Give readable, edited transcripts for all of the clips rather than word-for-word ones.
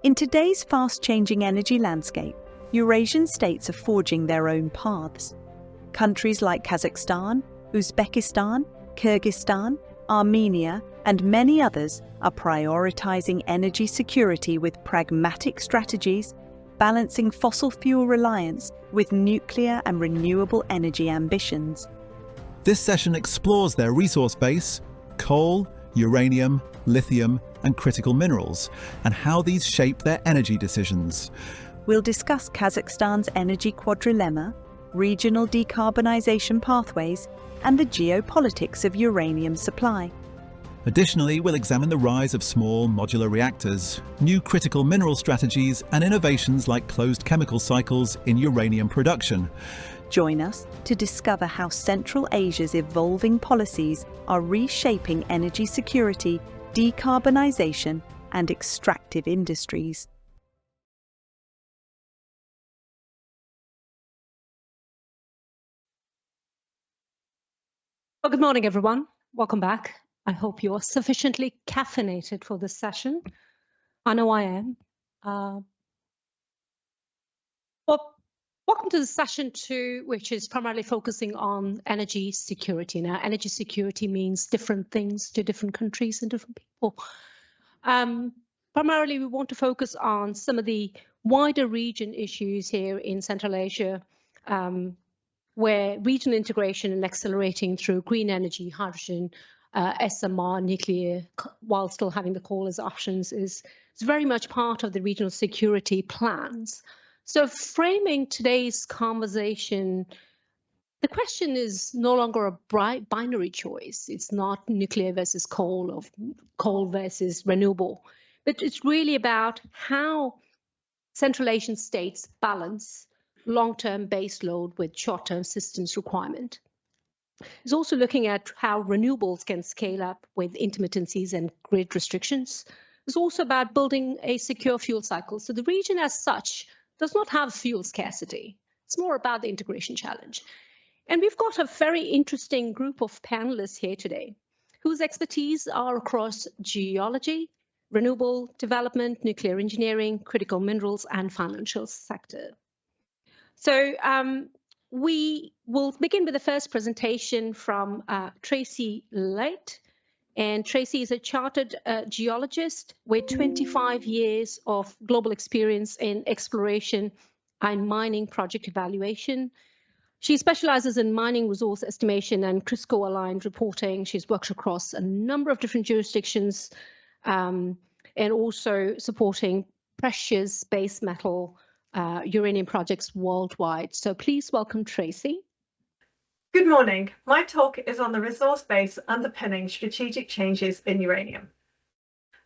In today's fast-changing energy landscape, Eurasian states are forging their own paths. Countries like Kazakhstan, Uzbekistan, Kyrgyzstan, Armenia, and many others are prioritizing energy security with pragmatic strategies, balancing fossil fuel reliance with nuclear and renewable energy ambitions. This session explores their resource base, coal, uranium, lithium, and critical minerals, and how these shape their energy decisions. We'll discuss Kazakhstan's energy quadrilemma, regional decarbonisation pathways, and the geopolitics of uranium supply. Additionally, we'll examine the rise of small modular reactors, new critical mineral strategies, and innovations like closed chemical cycles in uranium production. Join us to discover how Central Asia's evolving policies are reshaping energy security, decarbonisation, and extractive industries. Well, good morning, everyone. Welcome back. I hope you're sufficiently caffeinated for this session. I know I am. Welcome to the session 2, which is primarily focusing on energy security. Now, energy security means different things to different countries and different people. Primarily, we want to focus on some of the wider region issues here in Central Asia, where regional integration and accelerating through green energy, hydrogen, SMR, nuclear, while still having the coal as options, is very much part of the regional security plans. So framing today's conversation, the question is no longer a binary choice. It's not nuclear versus coal or coal versus renewable, but it's really about how Central Asian states balance long-term base load with short-term systems requirement. It's also looking at how renewables can scale up with intermittencies and grid restrictions. It's also about building a secure fuel cycle. So the region as such does not have fuel scarcity. It's more about the integration challenge. And we've got a very interesting group of panelists here today whose expertise are across geology, renewable development, nuclear engineering, critical minerals, and financial sector. So we will begin with the first presentation from Tracy Late. And Tracy is a chartered geologist with 25 years of global experience in exploration and mining project evaluation. She specializes in mining resource estimation and CRISCO-aligned reporting. She's worked across a number of different jurisdictions and also supporting precious base metal uranium projects worldwide. So please welcome Tracy. Good morning. My talk is on the resource base underpinning strategic changes in uranium.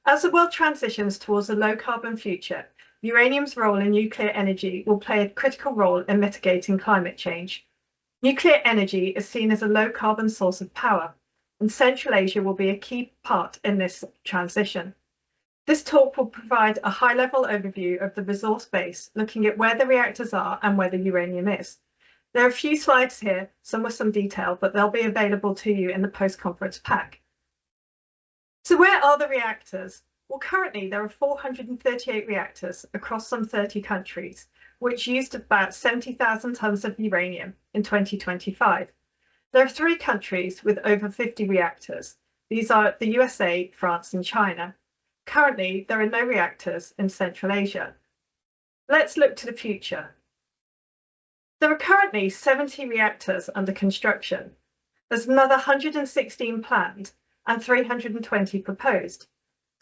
As the world transitions towards a low-carbon future, uranium's role in nuclear energy will play a critical role in mitigating climate change. Nuclear energy is seen as a low-carbon source of power, and Central Asia will be a key part in this transition. This talk will provide a high-level overview of the resource base, looking at where the reactors are and where the uranium is. There are a few slides here, some with some detail, but they'll be available to you in the post-conference pack. So where are the reactors? Well, currently there are 438 reactors across some 30 countries, which used about 70,000 tons of uranium in 2025. There are 3 countries with over 50 reactors. These are the USA, France, and China. Currently, there are no reactors in Central Asia. Let's look to the future. There are currently 70 reactors under construction. There's another 116 planned and 320 proposed.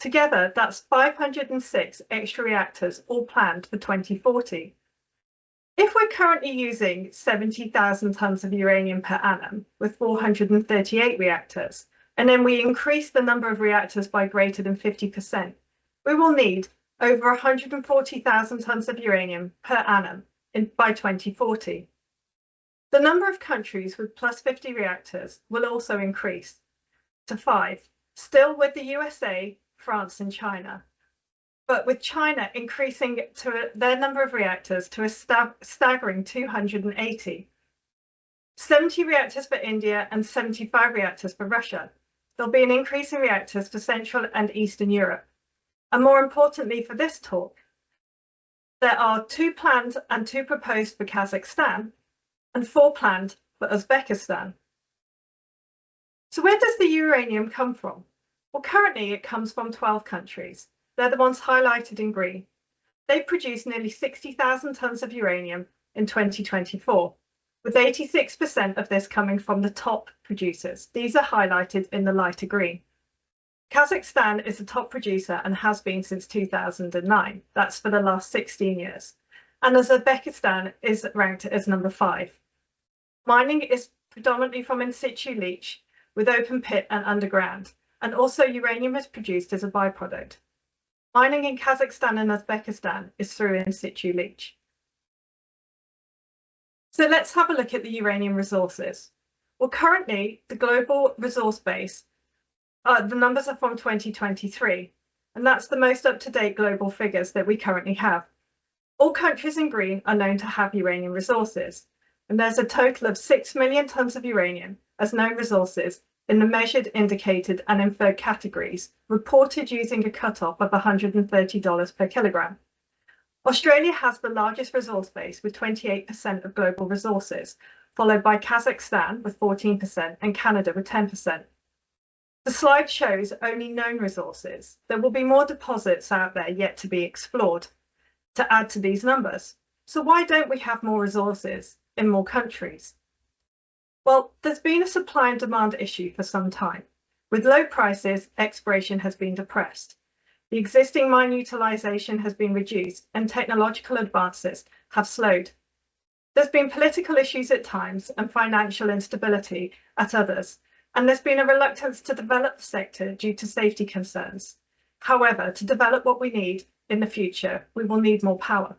Together, that's 506 extra reactors, all planned for 2040. If we're currently using 70,000 tons of uranium per annum with 438 reactors, and then we increase the number of reactors by greater than 50%, we will need over 140,000 tons of uranium per annum by 2040. The number of countries with plus 50 reactors will also increase to 5, still with the USA, France, and China, but with China increasing to their number of reactors to a staggering 280. 70 reactors for India and 75 reactors for Russia. There'll be an increase in reactors for Central and Eastern Europe. And more importantly for this talk, There are 2 planned and 2 proposed for Kazakhstan and 4 planned for Uzbekistan. So where does the uranium come from? Well, currently it comes from 12 countries. They're the ones highlighted in green. They produced nearly 60,000 tonnes of uranium in 2024, with 86% of this coming from the top producers. These are highlighted in the lighter green. Kazakhstan is the top producer and has been since 2009. That's for the last 16 years. And Uzbekistan is ranked as number 5. Mining is predominantly from in situ leach, with open pit and underground, and also uranium is produced as a byproduct. Mining in Kazakhstan and Uzbekistan is through in situ leach. So let's have a look at the uranium resources. Well, currently the global resource base, the numbers are from 2023, and that's the most up-to-date global figures that we currently have. All countries in green are known to have uranium resources, and there's a total of 6 million tonnes of uranium as known resources in the measured, indicated and inferred categories, reported using a cutoff of $130 per kilogram. Australia has the largest resource base with 28% of global resources, followed by Kazakhstan with 14% and Canada with 10%. The slide shows only known resources. There will be more deposits out there yet to be explored to add to these numbers. So why don't we have more resources in more countries? Well, there's been a supply and demand issue for some time. With low prices, exploration has been depressed. The existing mine utilisation has been reduced and technological advances have slowed. There's been political issues at times and financial instability at others, and there's been a reluctance to develop the sector due to safety concerns. However, to develop what we need in the future, we will need more power.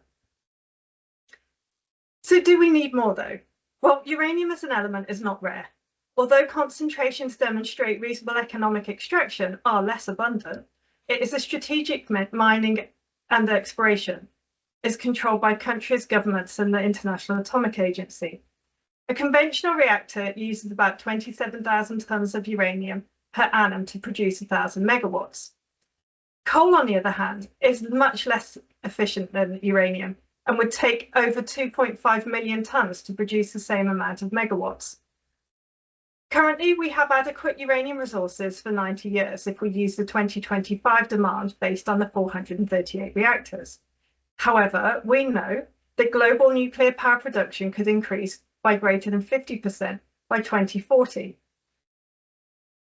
So do we need more though? Well, uranium as an element is not rare. Although concentrations demonstrate reasonable economic extraction are less abundant, it is a strategic mining and exploration is controlled by countries, governments and the International Atomic Agency. A conventional reactor uses about 27,000 tonnes of uranium per annum to produce 1,000 megawatts. Coal, on the other hand, is much less efficient than uranium and would take over 2.5 million tonnes to produce the same amount of megawatts. Currently, we have adequate uranium resources for 90 years if we use the 2025 demand based on the 438 reactors. However, we know that global nuclear power production could increase by greater than 50% by 2040.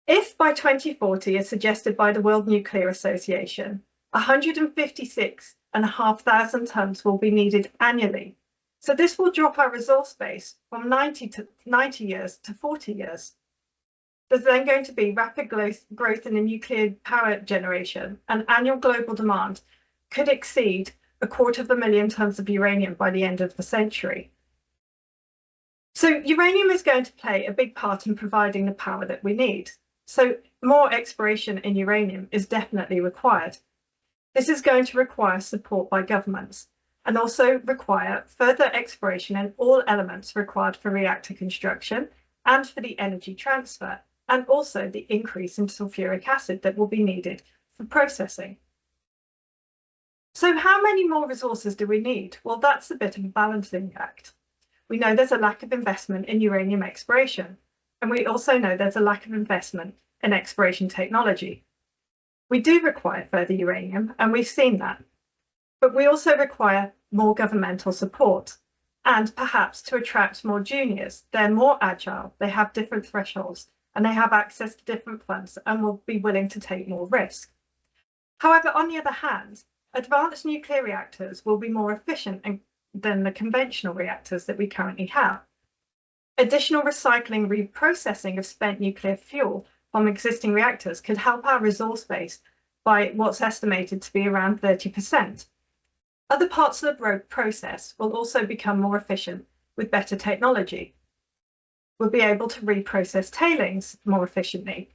If by 2040, as suggested by the World Nuclear Association, 156,500 tonnes will be needed annually. So this will drop our resource base from 90 years to 40 years. There's then going to be rapid growth in the nuclear power generation, and annual global demand could exceed 250,000 tonnes of uranium by the end of the century. So uranium is going to play a big part in providing the power that we need. So more exploration in uranium is definitely required. This is going to require support by governments and also require further exploration in all elements required for reactor construction and for the energy transfer, and also the increase in sulfuric acid that will be needed for processing. So how many more resources do we need? Well, that's a bit of a balancing act. We know there's a lack of investment in uranium exploration, and we also know there's a lack of investment in exploration technology. We do require further uranium, and we've seen that, but we also require more governmental support and perhaps to attract more juniors. They're more agile, they have different thresholds, and they have access to different funds and will be willing to take more risk. However, on the other hand, advanced nuclear reactors will be more efficient than the conventional reactors that we currently have. Additional recycling reprocessing of spent nuclear fuel from existing reactors could help our resource base by what's estimated to be around 30%. Other parts of the process will also become more efficient with better technology. We'll be able to reprocess tailings more efficiently.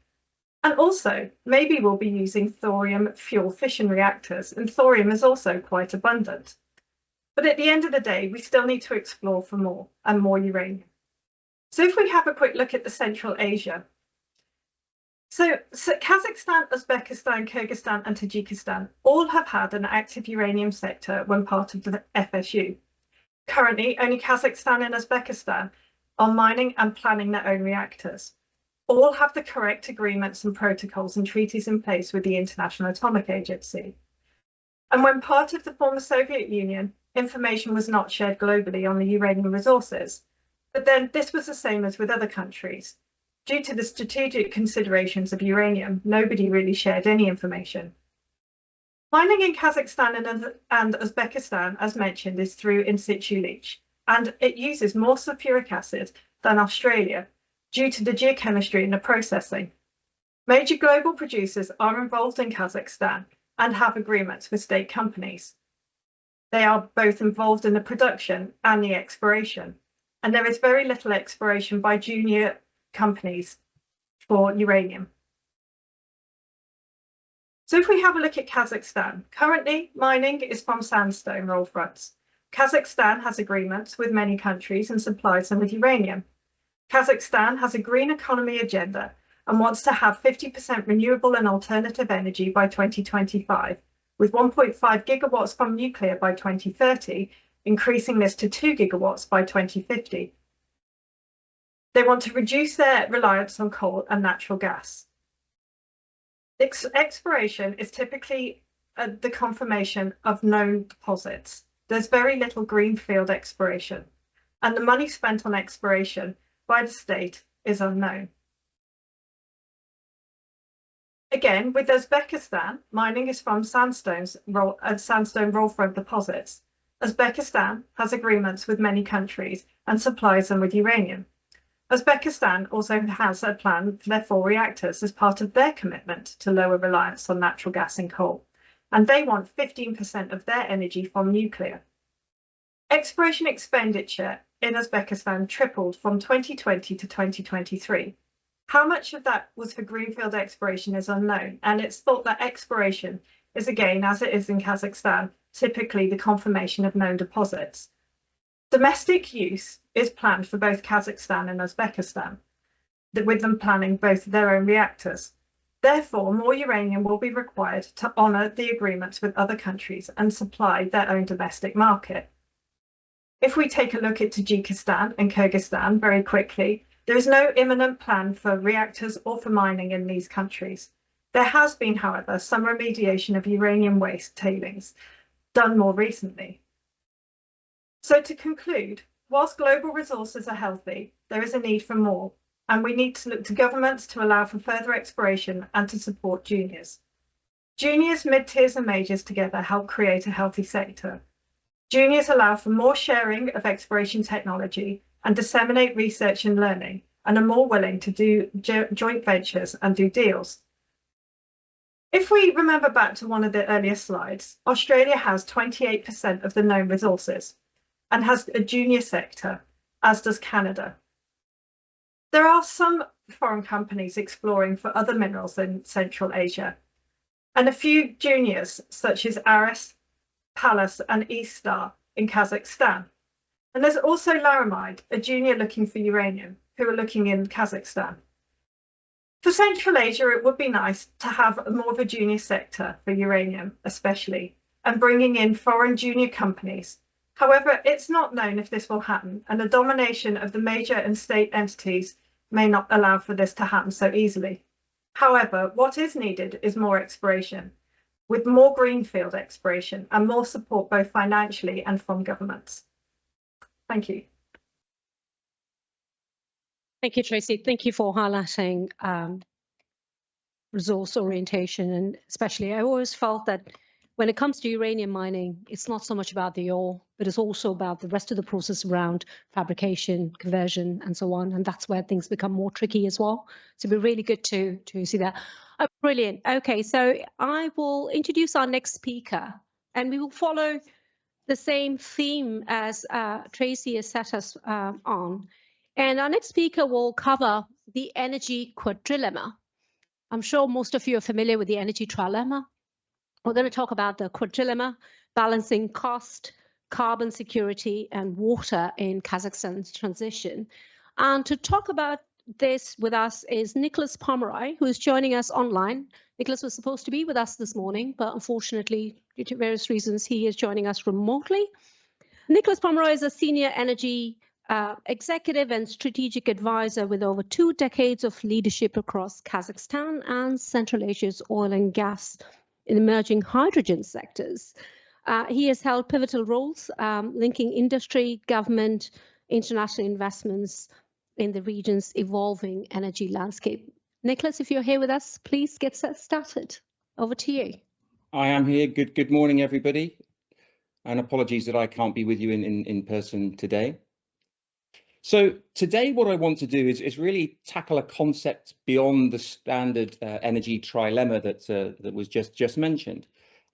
And also, maybe we'll be using thorium fuel fission reactors, and thorium is also quite abundant. But at the end of the day, we still need to explore for more and more uranium. So if we have a quick look at the Central Asia. So Kazakhstan, Uzbekistan, Kyrgyzstan and Tajikistan all have had an active uranium sector when part of the FSU. Currently, only Kazakhstan and Uzbekistan are mining and planning their own reactors. All have the correct agreements and protocols and treaties in place with the International Atomic Agency. And when part of the former Soviet Union, information was not shared globally on the uranium resources. But then this was the same as with other countries. Due to the strategic considerations of uranium, nobody really shared any information. Mining in Kazakhstan and Uzbekistan, as mentioned, is through in situ leach, and it uses more sulfuric acid than Australia due to the geochemistry and the processing. Major global producers are involved in Kazakhstan and have agreements with state companies. They are both involved in the production and the exploration, and there is very little exploration by junior companies for uranium. So if we have a look at Kazakhstan, currently mining is from sandstone roll fronts. Kazakhstan has agreements with many countries and supplies them with uranium. Kazakhstan has a green economy agenda and wants to have 50% renewable and alternative energy by 2025, with 1.5 gigawatts from nuclear by 2030, increasing this to 2 gigawatts by 2050. They want to reduce their reliance on coal and natural gas. Exploration is typically the confirmation of known deposits. There's very little greenfield exploration, and the money spent on exploration by the state is unknown. Again, with Uzbekistan, mining is from sandstone roll-front deposits. Uzbekistan has agreements with many countries and supplies them with uranium. Uzbekistan also has a plan for their 4 reactors as part of their commitment to lower reliance on natural gas and coal, and they want 15% of their energy from nuclear. Exploration expenditure in Uzbekistan tripled from 2020 to 2023. How much of that was for greenfield exploration is unknown, and it's thought that exploration is, again, as it is in Kazakhstan, typically the confirmation of known deposits. Domestic use is planned for both Kazakhstan and Uzbekistan, with them planning both their own reactors. Therefore, more uranium will be required to honour the agreements with other countries and supply their own domestic market. If we take a look at Tajikistan and Kyrgyzstan very quickly, there is no imminent plan for reactors or for mining in these countries. There has been, however, some remediation of uranium waste tailings done more recently. So to conclude, whilst global resources are healthy, there is a need for more, and we need to look to governments to allow for further exploration and to support juniors. Juniors, mid-tiers and majors together help create a healthy sector. Juniors allow for more sharing of exploration technology and disseminate research and learning, and are more willing to do joint ventures and do deals. If we remember back to one of the earlier slides, Australia has 28% of the known resources and has a junior sector, as does Canada. There are some foreign companies exploring for other minerals in Central Asia, and a few juniors such as Aris, Pallas and East Star in Kazakhstan. And there's also Laramide, a junior looking for uranium, who are looking in Kazakhstan. For Central Asia, it would be nice to have more of a junior sector for uranium, especially, and bringing in foreign junior companies. However, it's not known if this will happen, and the domination of the major and state entities may not allow for this to happen so easily. However, what is needed is more exploration, with more greenfield exploration and more support both financially and from governments. Thank you. Thank you, Tracy. Thank you for highlighting resource orientation, and especially I always felt that when it comes to uranium mining, it's not so much about the ore, but it's also about the rest of the process around fabrication, conversion, and so on. And that's where things become more tricky as well. So it'd be really good to see that. Oh, brilliant. Okay, so I will introduce our next speaker, and we will follow the same theme as Tracy has set us on. And our next speaker will cover the energy quadrilemma. I'm sure most of you are familiar with the energy trilemma. We're going to talk about the quadrilemma, balancing cost, carbon security, and water in Kazakhstan's transition. And to talk about this with us is Nicholas Pomeroy, who is joining us online. Nicholas was supposed to be with us this morning, but unfortunately, due to various reasons, he is joining us remotely. Nicholas Pomeroy is a senior energy executive and strategic advisor with over 2 decades of leadership across Kazakhstan and Central Asia's oil and gas and emerging hydrogen sectors. He has held pivotal roles linking industry, government, international investments in the region's evolving energy landscape. Nicholas, if you're here with us, please get started. Over to you. I am here. Good morning, everybody. And apologies that I can't be with you in person today. So today what I want to do is really tackle a concept beyond the standard energy trilemma that was just mentioned.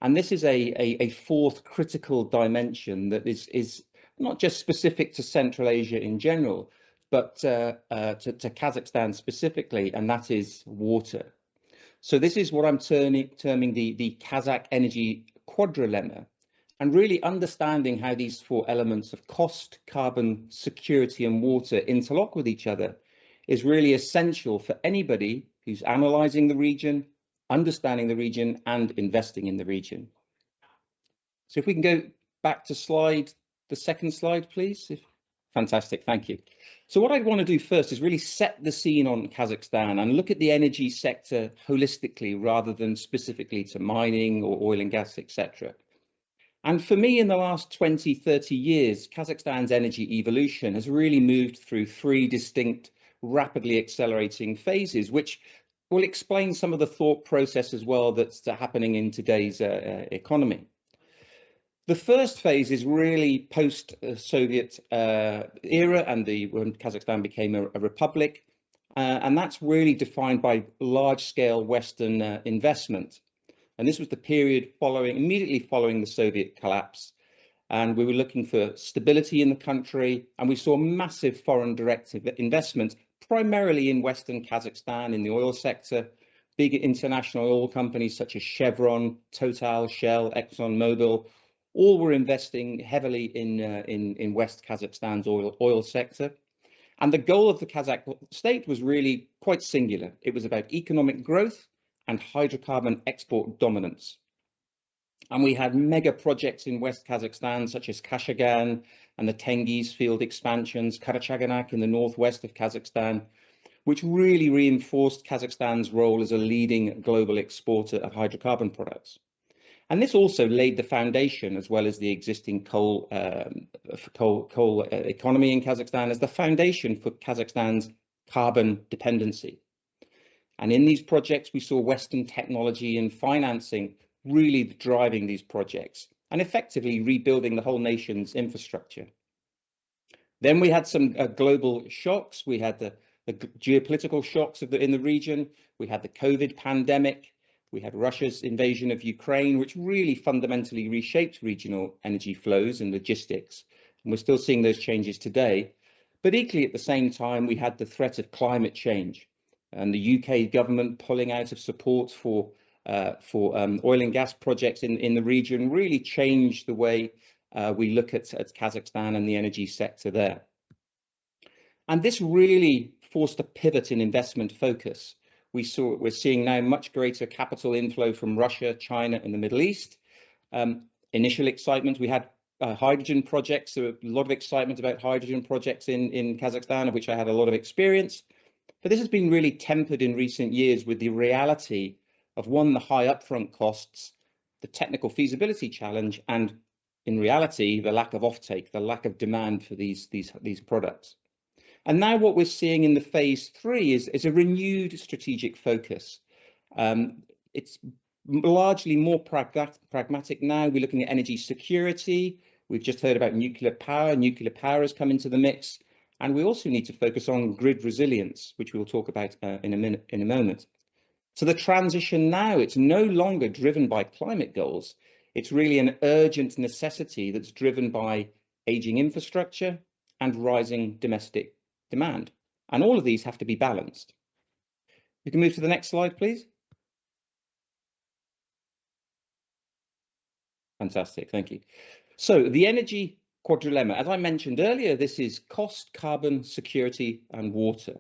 And this is a fourth critical dimension that is not just specific to Central Asia in general, but to Kazakhstan specifically, and that is water. So this is what I'm terming the Kazakh energy quadrilemma, and really understanding how these 4 elements of cost, carbon, security and water interlock with each other is really essential for anybody who's analysing the region, understanding the region and investing in the region. So if we can go back to the second slide, please. Fantastic, thank you. So what I want to do first is really set the scene on Kazakhstan and look at the energy sector holistically rather than specifically to mining or oil and gas, etc. And for me, in the last 20, 30 years, Kazakhstan's energy evolution has really moved through 3 distinct, rapidly accelerating phases, which will explain some of the thought process as well that's happening in today's economy. The first phase is really post-Soviet era and when Kazakhstan became a republic, and that's really defined by large-scale Western investment. And this was the period immediately following the Soviet collapse. And we were looking for stability in the country. And we saw massive foreign direct investment, primarily in Western Kazakhstan in the oil sector. Big international oil companies such as Chevron, Total, Shell, ExxonMobil, all were investing heavily in West Kazakhstan's oil sector. And the goal of the Kazakh state was really quite singular. It was about economic growth and hydrocarbon export dominance. And we had mega projects in West Kazakhstan, such as Kashagan and the Tengiz field expansions, Karachaganak in the northwest of Kazakhstan, which really reinforced Kazakhstan's role as a leading global exporter of hydrocarbon products. And this also laid the foundation, as well as the existing coal economy in Kazakhstan, as the foundation for Kazakhstan's carbon dependency. And in these projects, we saw Western technology and financing really driving these projects and effectively rebuilding the whole nation's infrastructure. Then we had some global shocks. We had the geopolitical shocks in the region. We had the COVID pandemic. We had Russia's invasion of Ukraine, which really fundamentally reshaped regional energy flows and logistics. And we're still seeing those changes today. But equally at the same time, we had the threat of climate change. And the UK government pulling out of support for oil and gas projects in the region really changed the way we look at Kazakhstan and the energy sector there. And this really forced a pivot in investment focus. We're seeing now much greater capital inflow from Russia, China and the Middle East. Initial excitement, we had hydrogen projects. There was a lot of excitement about hydrogen projects in Kazakhstan, of which I had a lot of experience. But this has been really tempered in recent years with the reality of, one, the high upfront costs, the technical feasibility challenge, and in reality, the lack of offtake, the lack of demand for these products. And now what we're seeing in the phase 3 is a renewed strategic focus. It's largely more pragmatic now. We're looking at energy security. We've just heard about nuclear power. Nuclear power has come into the mix. And we also need to focus on grid resilience, which we'll talk about in a moment. So the transition now, it's no longer driven by climate goals. It's really an urgent necessity that's driven by aging infrastructure and rising domestic demand. And all of these have to be balanced. We can move to the next slide, please. Fantastic, thank you. So the energy quadrilemma, as I mentioned earlier, this is cost, carbon, security and water.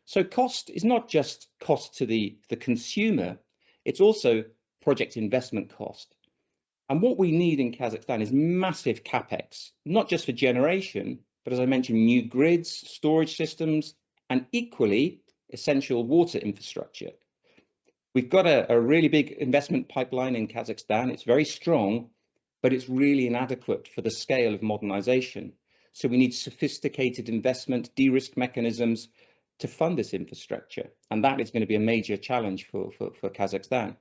So cost is not just cost to the consumer, it's also project investment cost. And what we need in Kazakhstan is massive capex, not just for generation, but as I mentioned, new grids, storage systems, and equally essential water infrastructure. We've got a really big investment pipeline in Kazakhstan. It's very strong, but it's really inadequate for the scale of modernization. So we need sophisticated investment, de-risk mechanisms to fund this infrastructure. And that is going to be a major challenge for Kazakhstan.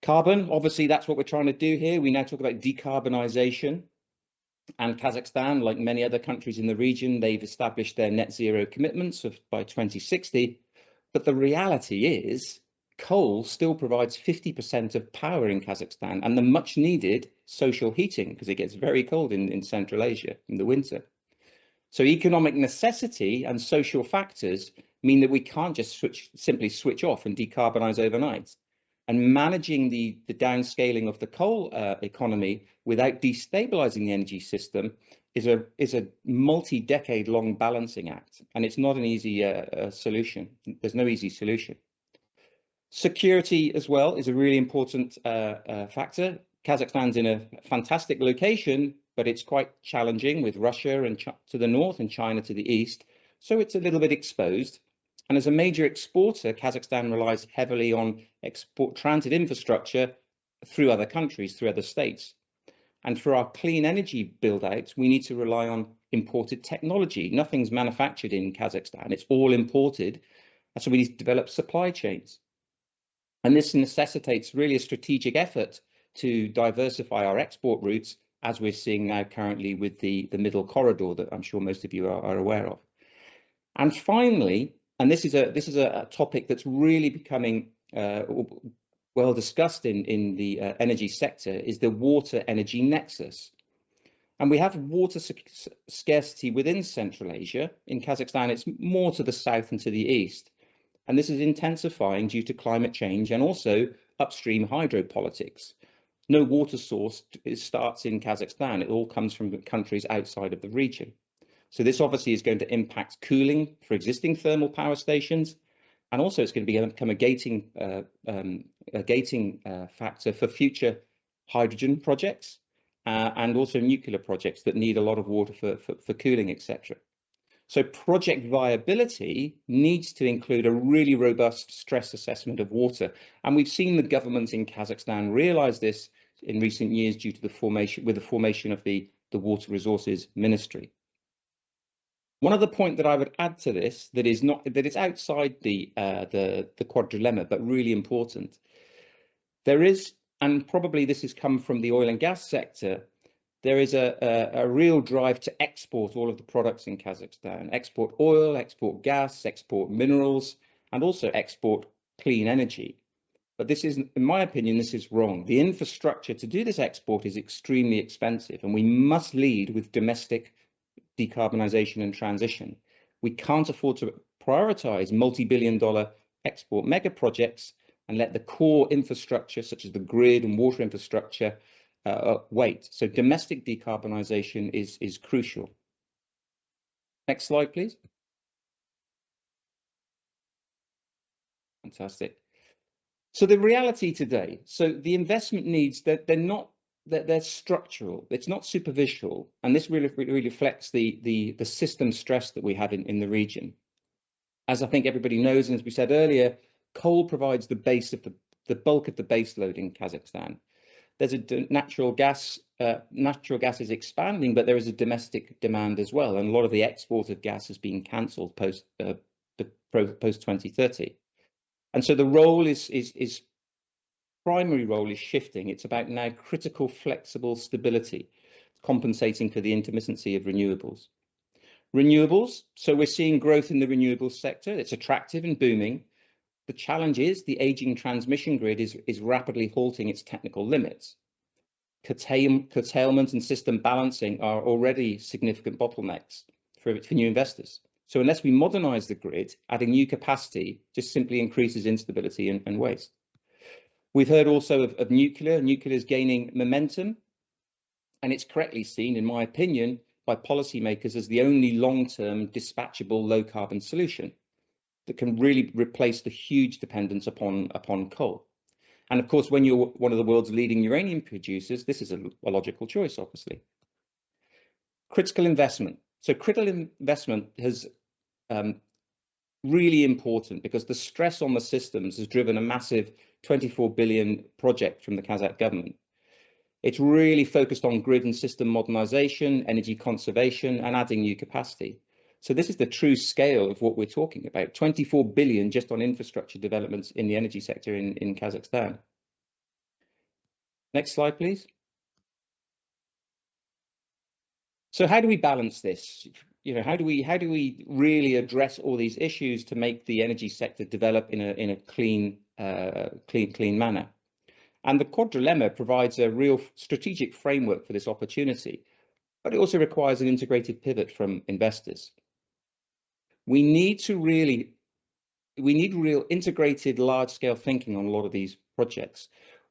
Carbon, obviously, that's what we're trying to do here. We now talk about decarbonisation. And Kazakhstan, like many other countries in the region, they've established their net zero commitments by 2060. But the reality is coal still provides 50% of power in Kazakhstan and the much needed social heating, because it gets very cold in Central Asia in the winter. So economic necessity and social factors mean that we can't just simply switch off and decarbonise overnight. And managing the downscaling of the coal economy without destabilising the energy system is a multi-decade long balancing act, and it's not an easy solution. There's no easy solution. Security as well is a really important factor. Kazakhstan's in a fantastic location, but it's quite challenging with Russia and to the north and China to the east, so it's a little bit exposed. And as a major exporter, Kazakhstan relies heavily on export transit infrastructure through other countries, through other states. And for our clean energy build-outs, we need to rely on imported technology. Nothing's manufactured in Kazakhstan, it's all imported. And so we need to develop supply chains. And this necessitates really a strategic effort to diversify our export routes, as we're seeing now currently with the middle corridor that I'm sure most of you are aware of. And finally, and this is a topic that's really becoming well discussed in the energy sector, is the water energy nexus. And we have water scarcity within Central Asia. In Kazakhstan, it's more to the south and to the east. And this is intensifying due to climate change and also upstream hydropolitics. No water source starts in Kazakhstan. It all comes from countries outside of the region. So this obviously is going to impact cooling for existing thermal power stations, and also it's going to become a gating factor for future hydrogen projects and also nuclear projects that need a lot of water for cooling, etc. So project viability needs to include a really robust stress assessment of water, and we've seen the governments in Kazakhstan realise this in recent years due to the formation of the Water Resources Ministry. One other point that I would add to this that is outside the quadrilemma, but really important. There is, and probably this has come from the oil and gas sector, there is a real drive to export all of the products in Kazakhstan, export oil, export gas, export minerals, and also export clean energy. But this is, in my opinion, this is wrong. The infrastructure to do this export is extremely expensive, and we must lead with domestic decarbonisation and transition. We can't afford to prioritise multi-billion-dollar export mega projects and let the core infrastructure, such as the grid and water infrastructure, wait. So domestic decarbonisation is crucial. Next slide, please. Fantastic. So the reality today, so the investment needs, they're structural, it's not superficial, and this really reflects the system stress that we have in the region. As I think everybody knows, and as we said earlier, coal provides the base of the bulk of the base load in Kazakhstan. There's a natural gas is expanding, but there is a domestic demand as well, and a lot of the export of gas has been cancelled post 2030. And so the role primary role is shifting. It's about now critical, flexible stability, compensating for the intermittency of renewables. Renewables, so we're seeing growth in the renewables sector. It's attractive and booming. The challenge is the aging transmission grid is rapidly halting its technical limits. Curtailment and system balancing are already significant bottlenecks for new investors. So unless we modernise the grid, adding new capacity just simply increases instability and waste. We've heard also of nuclear. Nuclear is gaining momentum, and it's correctly seen, in my opinion, by policymakers as the only long-term dispatchable low-carbon solution. that can really replace the huge dependence upon coal. And of course, when you're one of the world's leading uranium producers, this is a logical choice, obviously. Critical investment. So critical investment has really important because the stress on the systems has driven a massive 24 billion project from the Kazakh government. It's really focused on grid and system modernization, energy conservation, and adding new capacity. So this is the true scale of what we're talking about, 24 billion just on infrastructure developments in the energy sector in Kazakhstan. Next slide, please. So how do we balance this? You know, how do we really address all these issues to make the energy sector develop in a clean manner? And the quadrilemma provides a real strategic framework for this opportunity, but it also requires an integrated pivot from investors. We need real integrated large-scale thinking on a lot of these projects.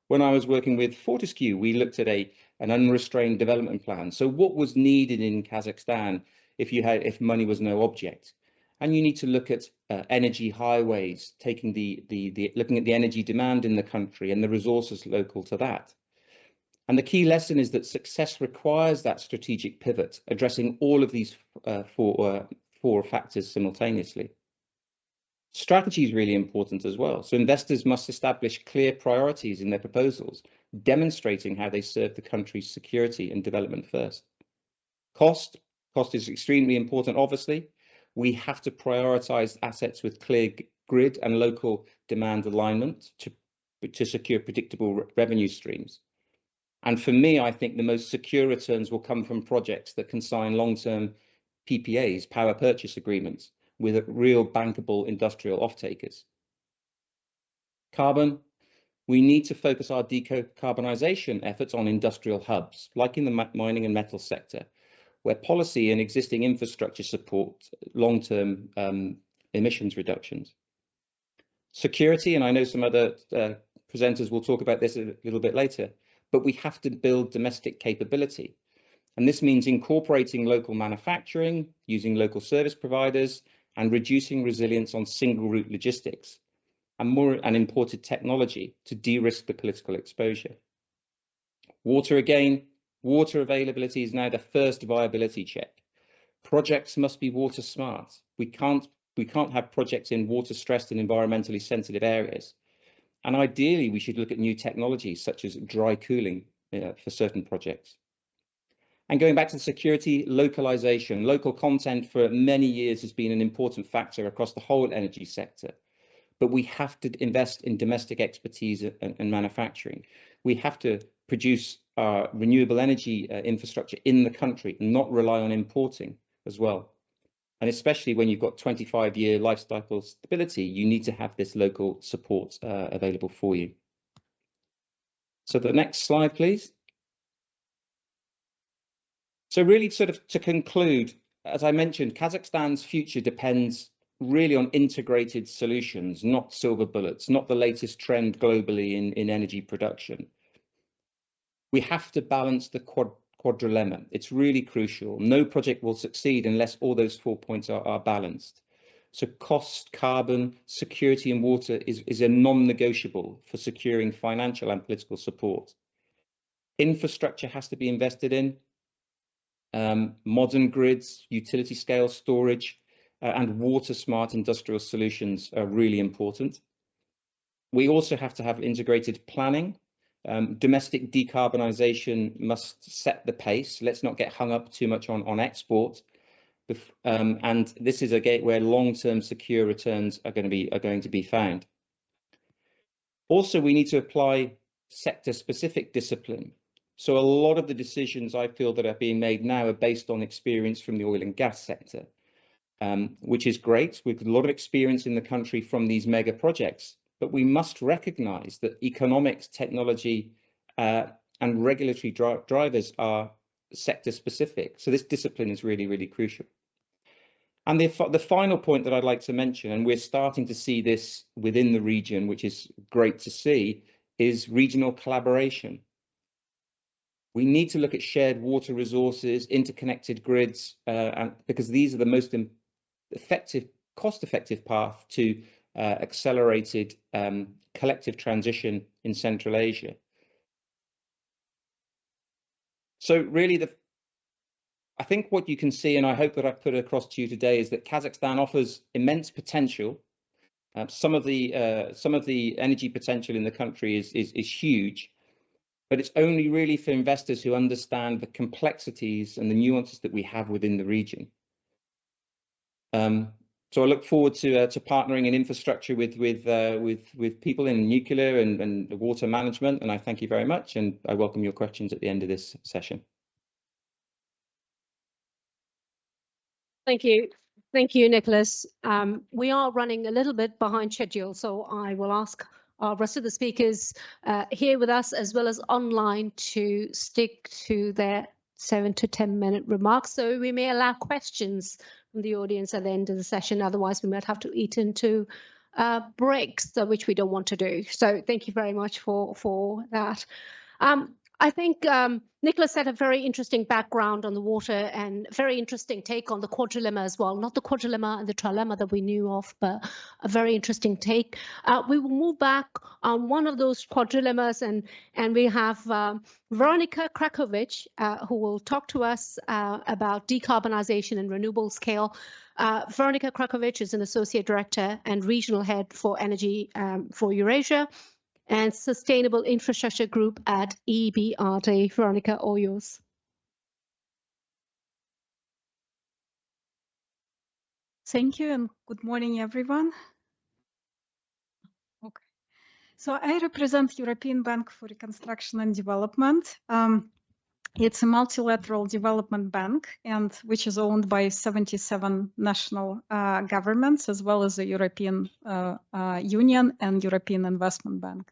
When I was working with Fortescue, we looked at an unrestrained development plan. So what was needed in Kazakhstan if money was no object? And you need to look at energy highways, looking at the energy demand in the country and the resources local to that. And the key lesson is that success requires that strategic pivot, addressing all of these four factors simultaneously. Strategy is really important as well. So investors must establish clear priorities in their proposals, demonstrating how they serve the country's security and development first. Cost is extremely important, obviously. We have to prioritize assets with clear grid and local demand alignment to secure predictable revenue streams. And for me, I think the most secure returns will come from projects that can sign long-term PPAs, power purchase agreements, with real bankable industrial off-takers. Carbon, we need to focus our decarbonisation efforts on industrial hubs, like in the mining and metal sector, where policy and existing infrastructure support long-term emissions reductions. Security, and I know some other presenters will talk about this a little bit later, but we have to build domestic capability. And this means incorporating local manufacturing, using local service providers, and reducing reliance on single route logistics and imported technology to de-risk the political exposure. Water again, water availability is now the first viability check. Projects must be water smart. We can't have projects in water stressed and environmentally sensitive areas. And ideally, we should look at new technologies such as dry cooling for certain projects. And going back to the security, localization, local content for many years has been an important factor across the whole energy sector. But we have to invest in domestic expertise and manufacturing. We have to produce our renewable energy infrastructure in the country and not rely on importing as well. And especially when you've got 25-year life cycle stability, you need to have this local support available for you. So the next slide, please. So really sort of to conclude, as I mentioned, Kazakhstan's future depends really on integrated solutions, not silver bullets, not the latest trend globally in energy production. We have to balance the quadrilemma. It's really crucial. No project will succeed unless all those 4 points are balanced. So cost, carbon, security and water is a non-negotiable for securing financial and political support. Infrastructure has to be invested in. Modern grids, utility scale storage, and water smart industrial solutions are really important. We also have to have integrated planning. Domestic decarbonisation must set the pace. Let's not get hung up too much on export. And this is a gate where long-term secure returns are going to be found. Also, we need to apply sector-specific discipline. So a lot of the decisions I feel that are being made now are based on experience from the oil and gas sector, which is great. We've got a lot of experience in the country from these mega projects, but we must recognise that economics, technology, and regulatory drivers are sector specific. So this discipline is really, really crucial. And the final point that I'd like to mention, and we're starting to see this within the region, which is great to see, is regional collaboration. We need to look at shared water resources, interconnected grids, and because these are the most effective cost-effective path to accelerated collective transition in Central Asia. So really, I think what you can see, and I hope that I've put it across to you today, is that Kazakhstan offers immense potential. Some of the energy potential in the country is huge, but it's only really for investors who understand the complexities and the nuances that we have within the region. So I look forward to partnering in infrastructure with people in nuclear and water management, and I thank you very much, and I welcome your questions at the end of this session. Thank you. Thank you, Nicholas. We are running a little bit behind schedule, so I will ask our rest of the speakers here with us as well as online to stick to their 7 to 10 minute remarks. So we may allow questions from the audience at the end of the session. Otherwise, we might have to eat into breaks, which we don't want to do. So thank you very much for that. I think Nicholas had a very interesting background on the water and very interesting take on the quadrilemma as well. Not the quadrilemma and the trilemma that we knew of, but a very interesting take. We will move back on one of those quadrilemmas, and we have Veronika Krakovic, who will talk to us about decarbonisation and renewable scale. Veronika Krakovic is an Associate Director and Regional Head for Energy for Eurasia and Sustainable Infrastructure Group at EBRD. Veronika, all yours. Thank you and good morning, everyone. Okay, so I represent European Bank for Reconstruction and Development. It's a multilateral development bank, and which is owned by 77 national governments, as well as the European Union and European Investment Bank.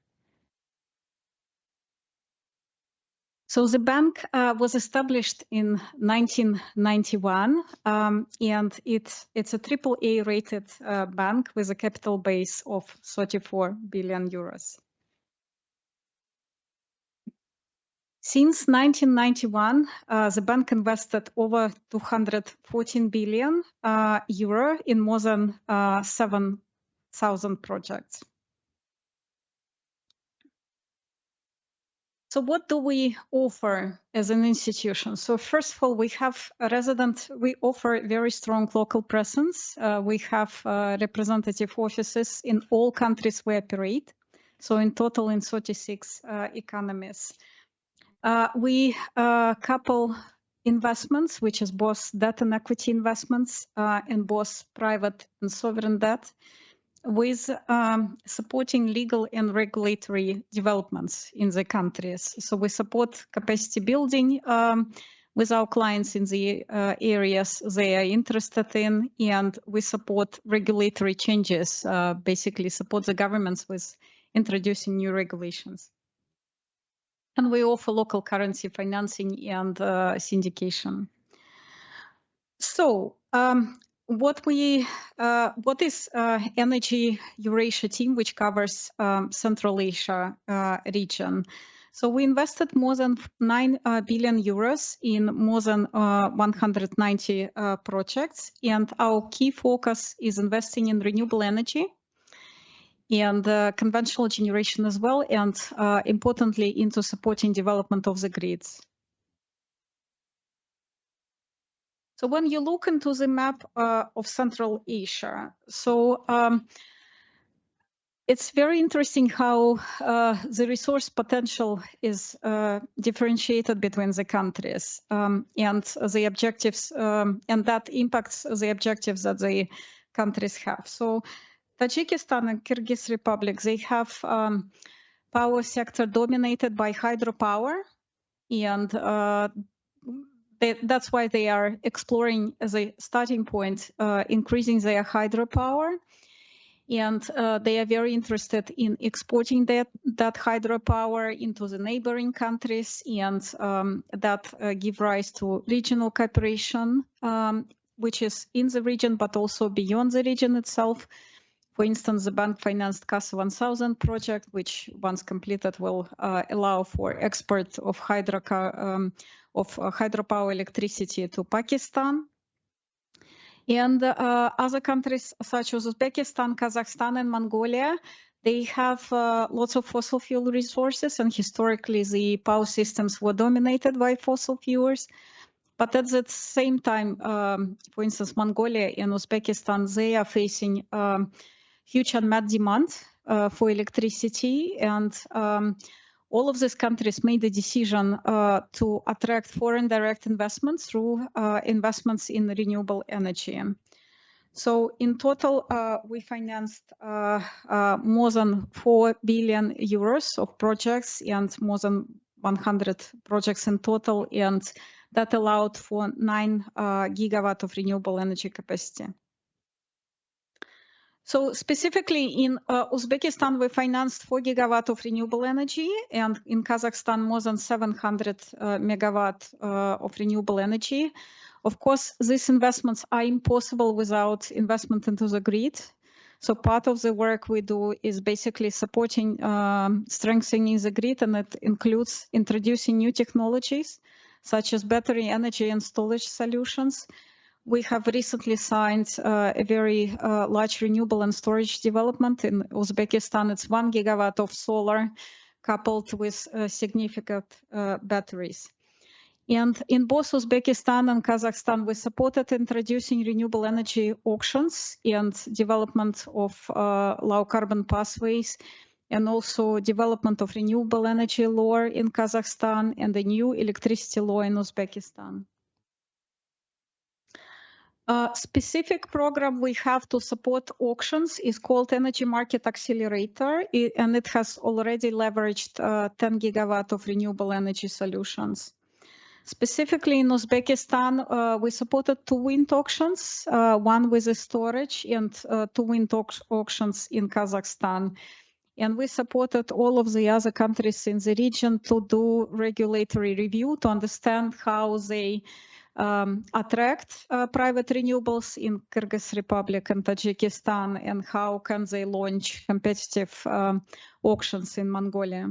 So the bank was established in 1991, and it's a AAA rated bank with a capital base of 34 billion euros. Since 1991, the bank invested over 214 billion euro in more than 7,000 projects. So what do we offer as an institution? So first of all, we offer very strong local presence. We have representative offices in all countries we operate. So in total in 36 economies. We couple investments, which is both debt and equity investments, and both private and sovereign debt, with supporting legal and regulatory developments in the countries. So we support capacity building with our clients in the areas they are interested in, and we support regulatory changes, basically support the governments with introducing new regulations. And we offer local currency financing and syndication. So what is Energy Eurasia team, which covers Central Asia region? So we invested more than 9 billion euros in more than 190 projects, and our key focus is investing in renewable energy and conventional generation as well, and importantly into supporting development of the grids. So when you look into the map of Central Asia, so it's very interesting how the resource potential is differentiated between the countries, and the objectives, and that impacts the objectives that the countries have. So Tajikistan and Kyrgyz Republic, they have power sector dominated by hydropower, and that's why they are exploring as a starting point, increasing their hydropower. And they are very interested in exporting that hydropower into the neighboring countries, and that give rise to regional cooperation, which is in the region, but also beyond the region itself. For instance, the bank financed CAS 1000 project, which once completed will allow for export of hydropower electricity to Pakistan. And other countries such as Uzbekistan, Kazakhstan, and Mongolia, they have lots of fossil fuel resources, and historically the power systems were dominated by fossil fuels. But at the same time, for instance, Mongolia and Uzbekistan, they are facing huge unmet demand for electricity, and all of these countries made the decision to attract foreign direct investments through investments in renewable energy. So in total, we financed more than 4 billion euros of projects and more than 100 projects in total, and that allowed for 9 gigawatt of renewable energy capacity. So specifically in Uzbekistan, we financed 4 gigawatt of renewable energy, and in Kazakhstan, more than 700 megawatt of renewable energy. Of course, these investments are impossible without investment into the grid. So part of the work we do is basically supporting strengthening the grid, and it includes introducing new technologies, such as battery energy and storage solutions. We have recently signed a very large renewable and storage development in Uzbekistan. It's 1 gigawatt of solar coupled with significant batteries. And in both Uzbekistan and Kazakhstan, we supported introducing renewable energy auctions and development of low carbon pathways, and also development of renewable energy law in Kazakhstan and the new electricity law in Uzbekistan. A specific program we have to support auctions is called Energy Market Accelerator, and it has already leveraged 10 gigawatt of renewable energy solutions. Specifically in Uzbekistan, we supported 2 wind auctions, one with a storage, and 2 wind auctions in Kazakhstan. And we supported all of the other countries in the region to do regulatory review to understand how they attract private renewables in Kyrgyz Republic and Tajikistan, and how can they launch competitive auctions in Mongolia.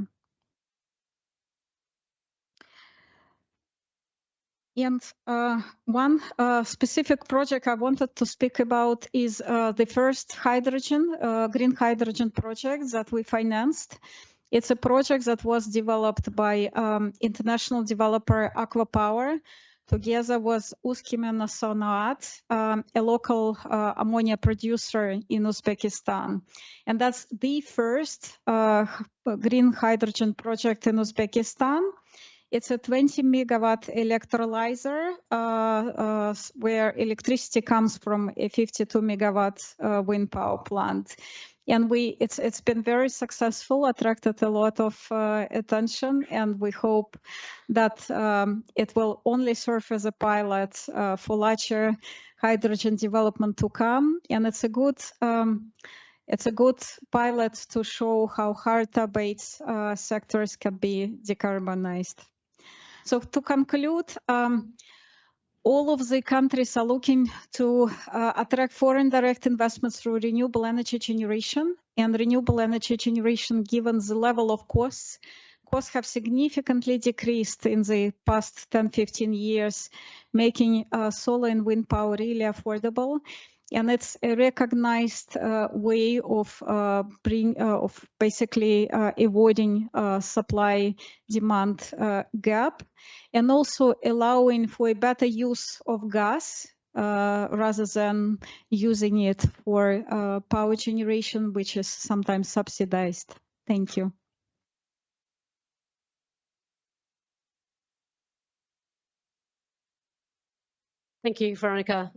And one specific project I wanted to speak about is the first hydrogen, green hydrogen project that we financed. It's a project that was developed by international developer Aqua Power, together with Uzbekistan, a local ammonia producer in Uzbekistan. And that's the first green hydrogen project in Uzbekistan. It's a 20 megawatt electrolyzer where electricity comes from a 52 megawatt wind power plant. And it's been very successful, attracted a lot of attention, and we hope that it will only serve as a pilot for larger hydrogen development to come. And it's a good pilot to show how hard-to-abate sectors can be decarbonized. So to conclude, all of the countries are looking to attract foreign direct investments through renewable energy generation. And renewable energy generation, given the level of costs have significantly decreased in the past 10-15 years, making solar and wind power really affordable. And it's a recognized way of basically avoiding supply-demand gap, and also allowing for a better use of gas rather than using it for power generation, which is sometimes subsidized. Thank you. Thank you, Veronica.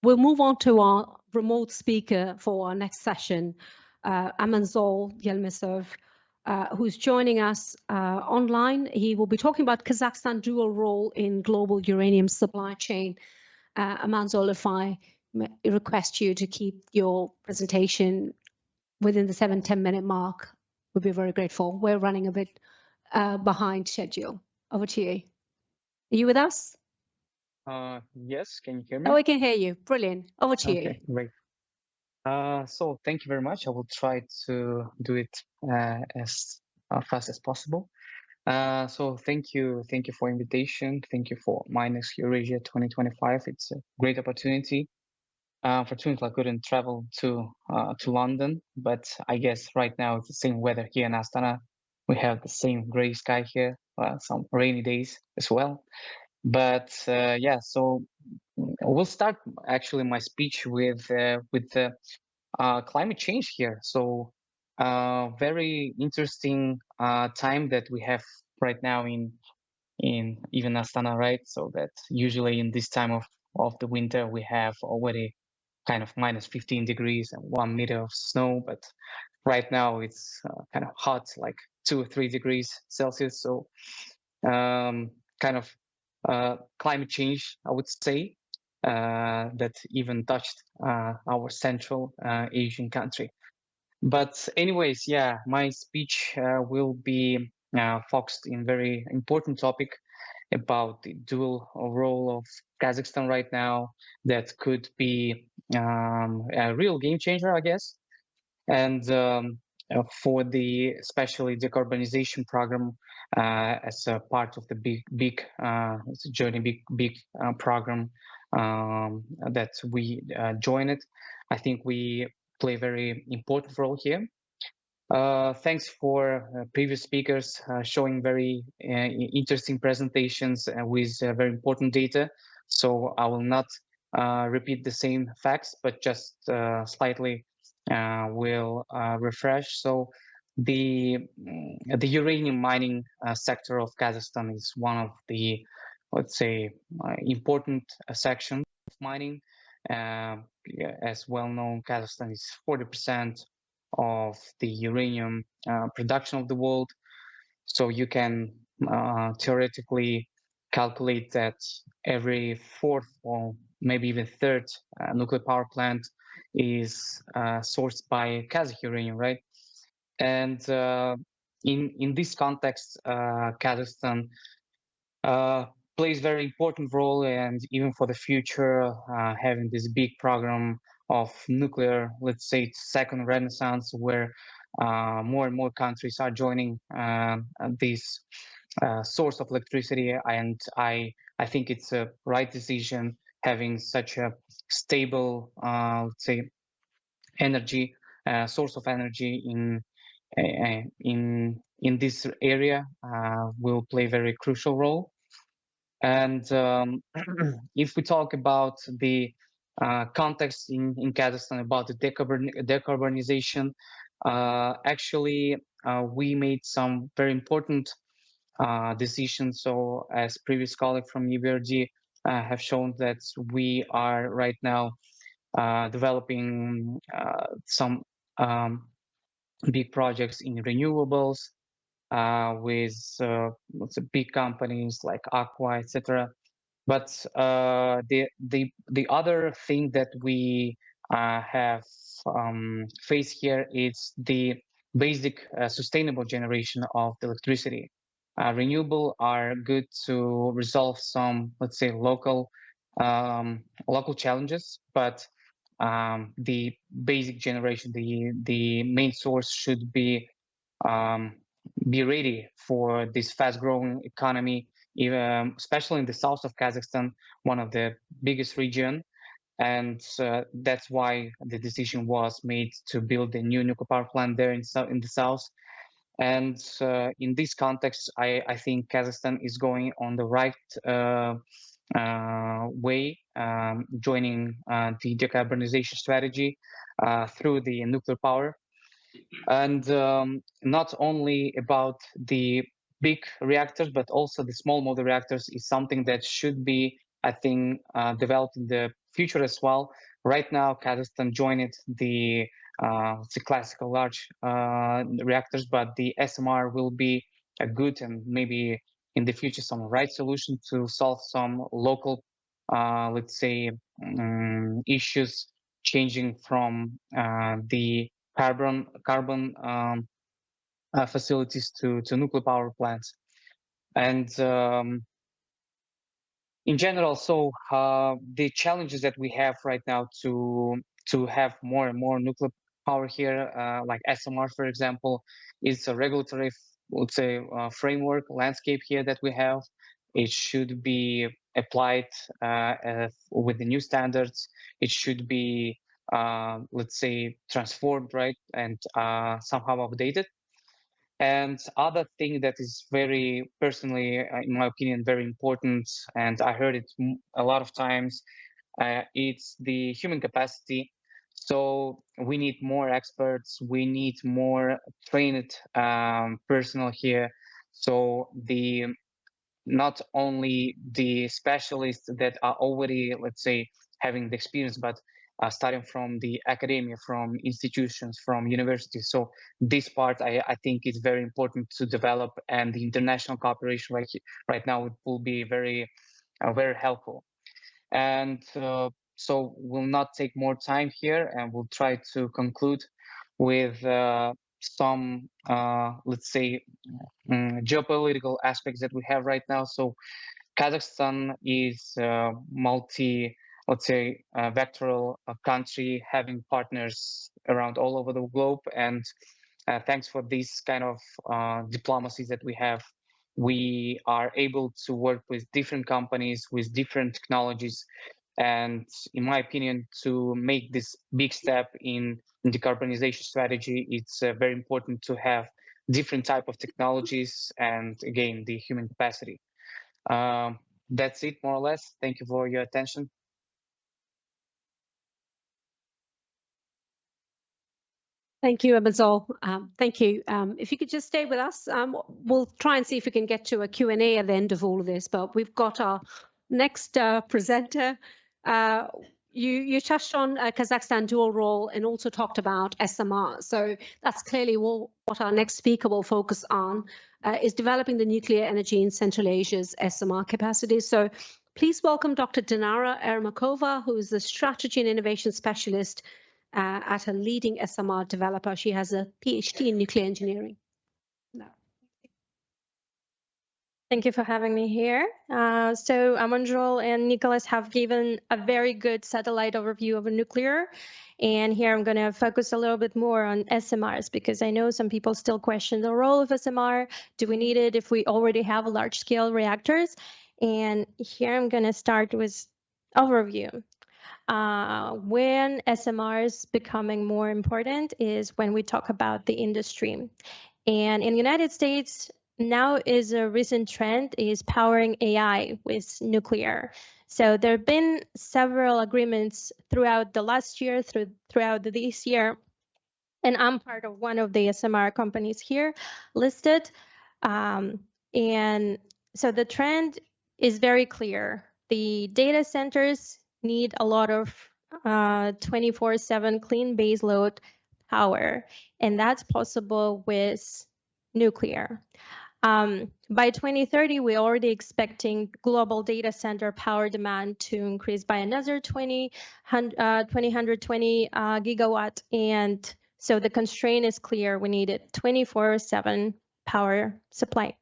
We'll move on to our remote speaker for our next session, Amanzol Yilmazov, who's joining us online. He will be talking about Kazakhstan's dual role in global uranium supply chain. Amanzol, if I request you to keep your presentation within the 7-10 minute mark, we'll be very grateful. We're running a bit behind schedule. Over to you. Are you with us? Yes, can you hear me? Oh, I can hear you. Brilliant. Over to you. Okay, great. So thank you very much. I will try to do it as fast as possible. So thank you for invitation. Thank you for MINEX Eurasia 2025. It's a great opportunity. Fortunately, I couldn't travel to London, but I guess right now it's the same weather here in Astana. We have the same gray sky here, some rainy days as well. But yeah, so we'll start actually my speech with the climate change here. So very interesting time that we have right now in even Astana, right? So that usually in this time of the winter we have already kind of minus 15 degrees and 1 meter of snow, but right now it's kind of hot, like 2 or 3 degrees Celsius. So kind of climate change, I would say, that even touched our Central Asian country. But anyways, yeah, my speech will be focused in very important topic about the dual role of Kazakhstan right now that could be a real game changer, I guess. And for the especially decarbonization program as a part of the big journey, big program that we joined. I think we play a very important role here. Thanks for previous speakers showing very interesting presentations with very important data. So I will not repeat the same facts, but just slightly will refresh. So the uranium mining sector of Kazakhstan is one of the, let's say, important sections of mining. Yeah, as well known, Kazakhstan is 40% of the uranium production of the world. So you can theoretically calculate that every fourth or maybe even third nuclear power plant is sourced by Kazakh uranium, right? And in this context, Kazakhstan plays very important role, and even for the future, having this big program of nuclear, let's say, second renaissance, where more and more countries are joining this source of electricity, and I think it's a right decision having such a stable, let's say, energy source of energy in this area will play a very crucial role. And if we talk about the context in Kazakhstan about the decarbonization, actually we made some very important decisions. So as previous colleague from EBRD have shown that we are right now developing some big projects in renewables, with big companies like Aqua, etc. But the other thing that we have faced here is the basic sustainable generation of the electricity. Renewable are good to resolve some, let's say, local challenges, but the basic generation, the main source should be ready for this fast-growing economy, especially in the south of Kazakhstan, one of the biggest region. And that's why the decision was made to build a new nuclear power plant there in the south. And in this context, I think Kazakhstan is going on the right way, joining the decarbonization strategy through the nuclear power. And not only about the big reactors, but also the small modular reactors is something that should be, I think, developed in the future as well. Right now, Kazakhstan joined the classical large reactors, but the SMR will be a good and maybe in the future some right solution to solve some local, let's say, issues changing from the carbon facilities to nuclear power plants. And in general, so the challenges that we have right now to have more and more nuclear power here, like SMR, for example, is a regulatory let's say, framework landscape here that we have. It should be applied with the new standards. It should be, let's say, transformed, right, and somehow updated. And other thing that is very personally, in my opinion, very important, and I heard it a lot of times, it's the human capacity. So we need more experts, we need more trained personnel here. So not only the specialists that are already, let's say, having the experience, but starting from the academia, from institutions, from universities. So this part, I think, is very important to develop, and the international cooperation right now will be very helpful. And so we'll not take more time here, and we'll try to conclude with some, let's say, geopolitical aspects that we have right now. So Kazakhstan is let's say, vectoral country, having partners around all over the globe. And thanks for this kind of diplomacies that we have, we are able to work with different companies, with different technologies. And in my opinion, to make this big step in decarbonization strategy, it's very important to have different type of technologies and, again, the human capacity. That's it, more or less. Thank you for your attention. Thank you, Abazol. Thank you. If you could just stay with us, we'll try and see if we can get to a Q&A at the end of all of this, but we've got our next presenter. You touched on Kazakhstan dual role and also talked about SMR. So that's clearly what our next speaker will focus on, is developing the nuclear energy in Central Asia's SMR capacity. So please welcome Dr. Dinara Ermakova, who is the Strategy and Innovation Specialist at a leading SMR developer. She has a PhD in nuclear engineering. No. Thank you for having me here. So Amanjol and Nicholas have given a very good satellite overview of nuclear. And here I'm going to focus a little bit more on SMRs, because I know some people still question the role of SMR. Do we need it if we already have large-scale reactors? And here I'm going to start with overview. When SMRs becoming more important is when we talk about the industry. And in the United States, now is a recent trend is powering AI with nuclear. So there have been several agreements throughout the last year, throughout this year, and I'm part of one of the SMR companies here listed. And so the trend is very clear. The data centers need a lot of 24/7 clean baseload power, and that's possible with nuclear. By 2030, we're already expecting global data center power demand to increase by another 120 gigawatt. And so the constraint is clear. We need a 24/7 power supply.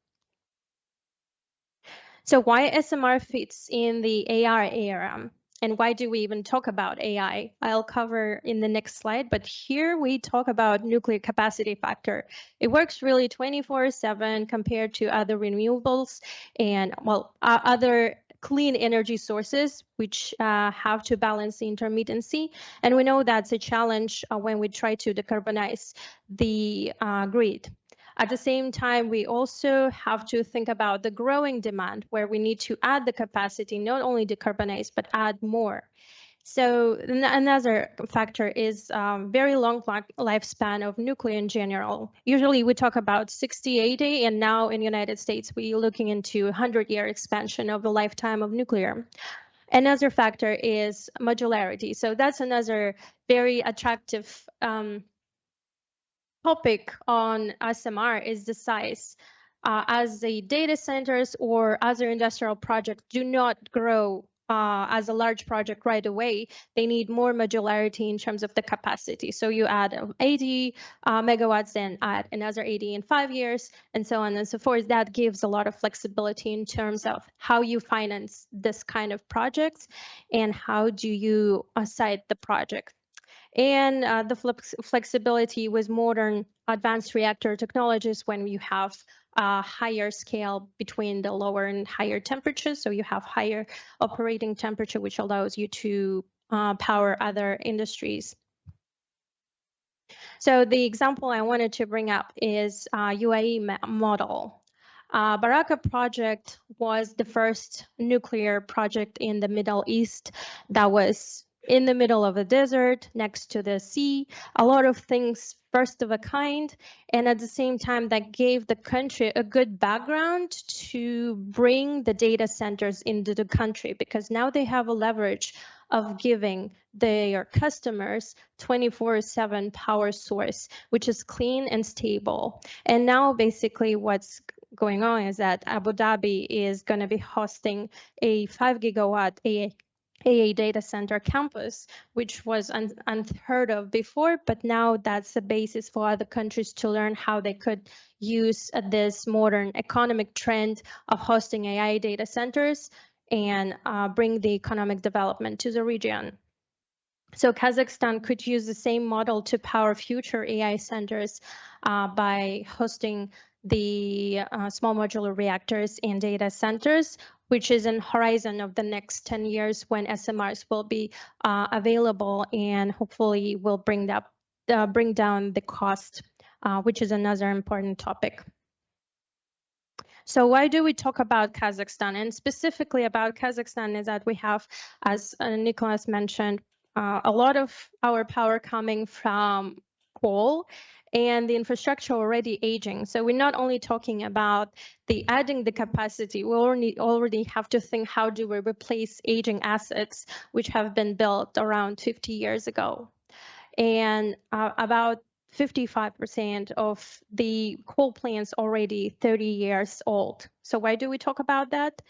So why SMR fits in the AI era? And why do we even talk about AI? I'll cover in the next slide, but here we talk about nuclear capacity factor. It works really 24/7 compared to other renewables and, well, other clean energy sources, which have to balance the intermittency. And we know that's a challenge when we try to decarbonize the grid. At the same time, we also have to think about the growing demand, where we need to add the capacity, not only decarbonize, but add more. So another factor is very long lifespan of nuclear in general. Usually we talk about 60, 80, and now in the United States, we're looking into 100-year expansion of the lifetime of nuclear. Another factor is modularity. So that's another very attractive topic on SMR is the size. As the data centers or other industrial projects do not grow as a large project right away, they need more modularity in terms of the capacity. So you add 80 megawatts, then add another 80 in 5 years, and so on and so forth. That gives a lot of flexibility in terms of how you finance this kind of projects and how do you site the project. and the flexibility with modern advanced reactor technologies when you have a higher scale between the lower and higher temperatures. So you have higher operating temperature, which allows you to power other industries. So the example I wanted to bring up is UAE model. Baraka project was the first nuclear project in the Middle East that was in the middle of a desert next to the sea, a lot of things first of a kind, and at the same time that gave the country a good background to bring the data centers into the country, because now they have a leverage of giving their customers 24/7 power source, which is clean and stable. And now basically what's going on is that Abu Dhabi is going to be hosting a 5 gigawatt AA data center campus, which was unheard of before, but now that's the basis for other countries to learn how they could use this modern economic trend of hosting AI data centers and bring the economic development to the region. So Kazakhstan could use the same model to power future AI centers by hosting the small modular reactors and data centers, which is in horizon of the next 10 years when SMRs will be available and hopefully will bring down the cost, which is another important topic. So why do we talk about Kazakhstan? And specifically about Kazakhstan is that we have, as Nicholas mentioned, a lot of our power coming from coal and the infrastructure already aging. So we're not only talking about adding the capacity, we already have to think how do we replace aging assets which have been built around 50 years ago. And about 55% of the coal plants already 30 years old. So why do we talk about that?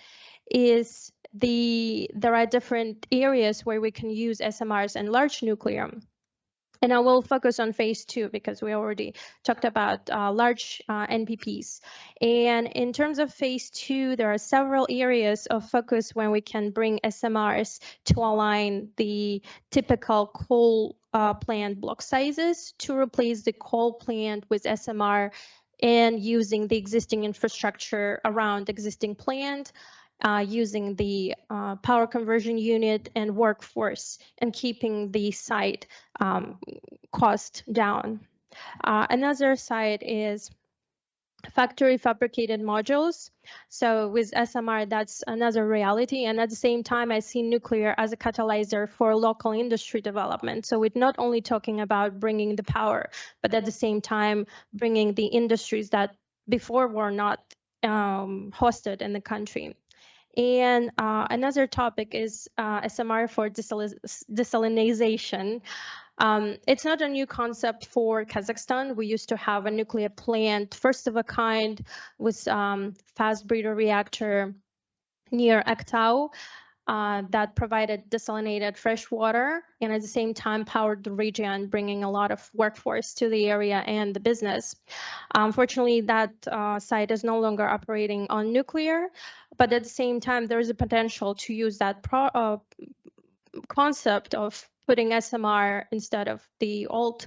There are different areas where we can use SMRs and large nuclear. And I will focus on phase 2 because we already talked about large NPPs. And in terms of phase 2, there are several areas of focus when we can bring SMRs to align the typical coal plant block sizes to replace the coal plant with SMR and using the existing infrastructure around existing plant. Using the power conversion unit and workforce and keeping the site cost down. Another side is factory fabricated modules. So with SMR, that's another reality. And at the same time, I see nuclear as a catalyzer for local industry development. So we're not only talking about bringing the power, but at the same time, bringing the industries that before were not hosted in the country. And another topic is SMR for desalination. It's not a new concept for Kazakhstan. We used to have a nuclear plant, first of a kind, with fast breeder reactor near Aktau that provided desalinated fresh water and at the same time powered the region, bringing a lot of workforce to the area and the business. Unfortunately, that site is no longer operating on nuclear, but at the same time, there is a potential to use that concept of putting SMR instead of the old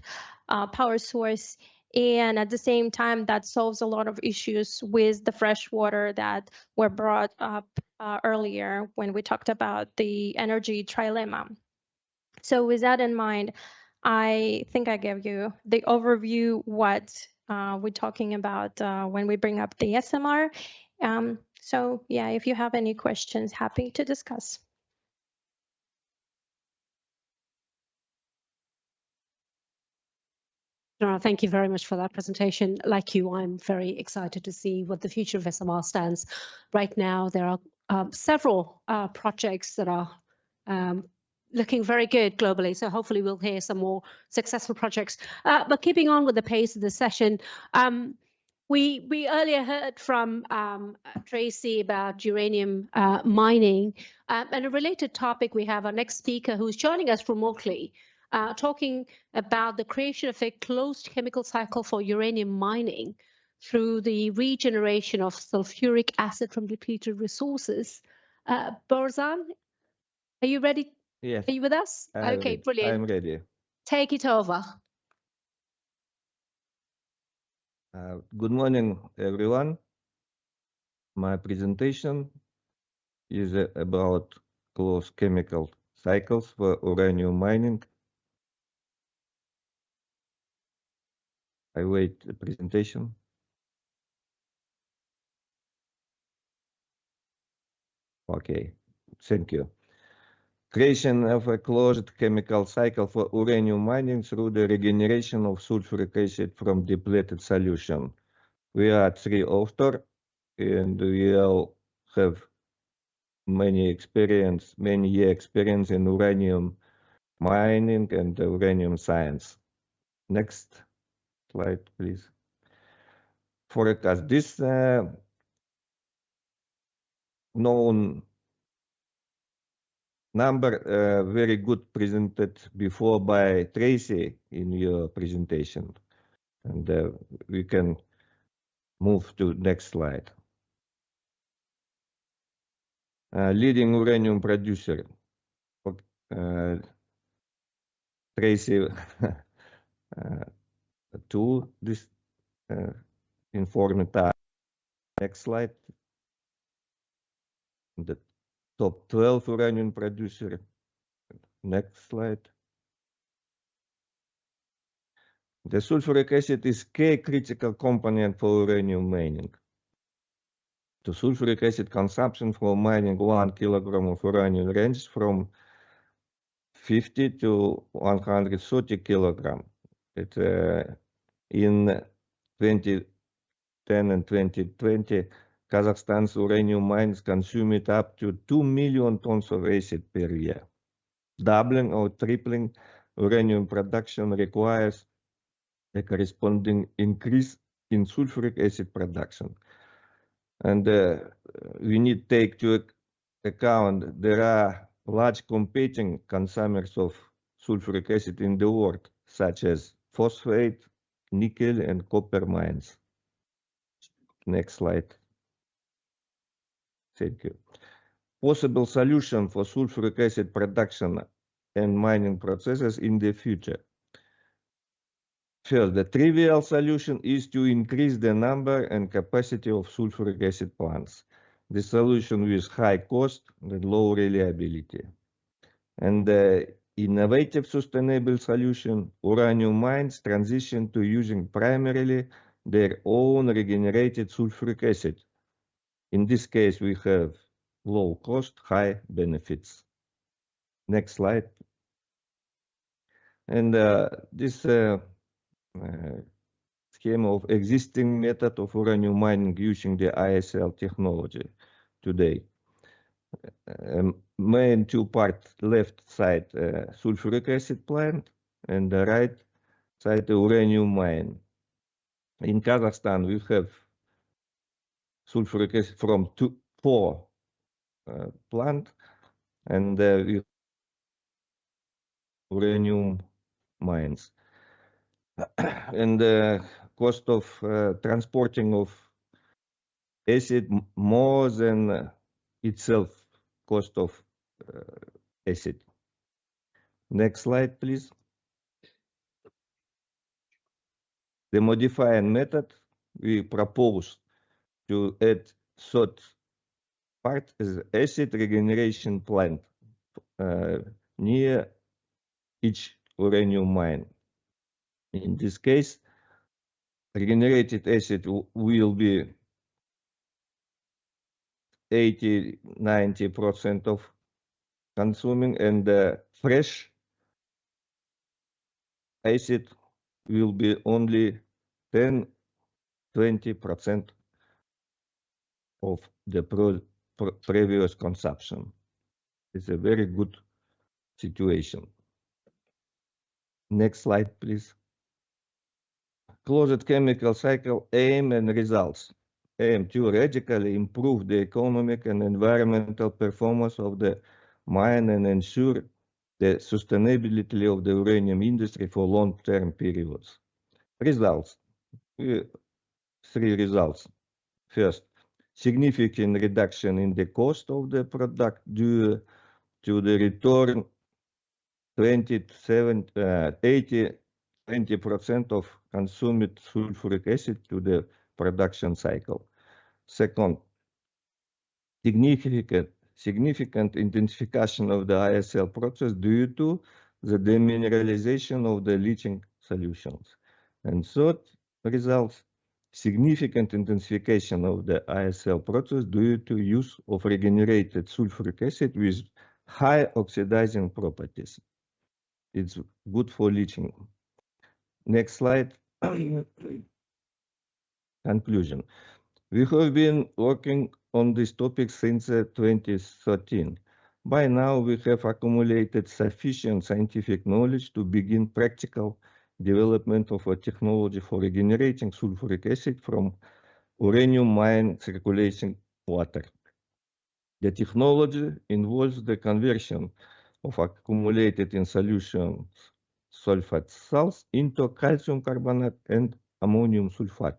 power source. And at the same time, that solves a lot of issues with the fresh water that were brought up earlier when we talked about the energy trilemma. So with that in mind, I think I gave you the overview what we're talking about when we bring up the SMR. So yeah, if you have any questions, happy to discuss. Thank you very much for that presentation. Like you, I'm very excited to see what the future of SMR stands. Right now, there are several projects that are looking very good globally. So hopefully we'll hear some more successful projects. But keeping on with the pace of the session, we earlier heard from Tracy about uranium mining. And a related topic, we have our next speaker who's joining us remotely, talking about the creation of a closed chemical cycle for uranium mining through the regeneration of sulfuric acid from depleted resources. Borzan, are you ready? Yes. Are you with us? Okay, brilliant. I'm ready. take it over. Good morning, everyone. My presentation is about closed chemical cycles for uranium mining. I wait the presentation. Okay, thank you. Creation of a closed chemical cycle for uranium mining through the regeneration of sulfuric acid from depleted solution. We are 3 authors, and we all have many year experience in uranium mining and uranium science. Next slide, please. Forecast. This known number very good presented before by Tracy in your presentation. And we can move to next slide. Leading uranium producer. Tracy to this informative. Next slide. The top 12 uranium producer. Next slide. The sulfuric acid is key critical component for uranium mining. The sulfuric acid consumption for mining 1 kilogram of uranium ranges from 50 to 130 kilogram. It, in 2010 and 2020, Kazakhstan's uranium mines consumed up to 2 million tons of acid per year. Doubling or tripling uranium production requires a corresponding increase in sulfuric acid production. And we need to take into account there are large competing consumers of sulfuric acid in the world, such as phosphate, nickel, and copper mines. Next slide. Thank you. Possible solution for sulfuric acid production and mining processes in the future. First, the trivial solution is to increase the number and capacity of sulfuric acid plants. The solution with high cost and low reliability. And the innovative sustainable solution, uranium mines transition to using primarily their own regenerated sulfuric acid. In this case, we have low cost, high benefits. Next slide. And this scheme of existing method of uranium mining using the ISL technology today. Main two parts, left side sulfuric acid plant and the right side uranium mine. In Kazakhstan, we have sulfuric acid from 4 plant and we uranium mines. And the cost of transporting of acid more than itself cost of acid. Next slide, please. The modifying method we propose to add third part is acid regeneration plant near each uranium mine. In this case, regenerated acid will be 80–90% of consuming, and fresh acid will be only 10–20% of the previous consumption. It's a very good situation. Next slide, please. Closed chemical cycle aim and results. Aim to radically improve the economic and environmental performance of the mine and ensure the sustainability of the uranium industry for long-term periods. Results. 3 results. First, significant reduction in the cost of the product due to the return 20% of consumed sulfuric acid to the production cycle. Second, significant intensification of the ISL process due to the demineralization of the leaching solutions. And third results, significant intensification of the ISL process due to use of regenerated sulfuric acid with high oxidizing properties. It's good for leaching. Next slide. Conclusion. We have been working on this topic since 2013. By now, we have accumulated sufficient scientific knowledge to begin practical development of a technology for regenerating sulfuric acid from uranium mine circulating water. The technology involves the conversion of accumulated in solution sulfate salts into calcium carbonate and ammonium sulfate,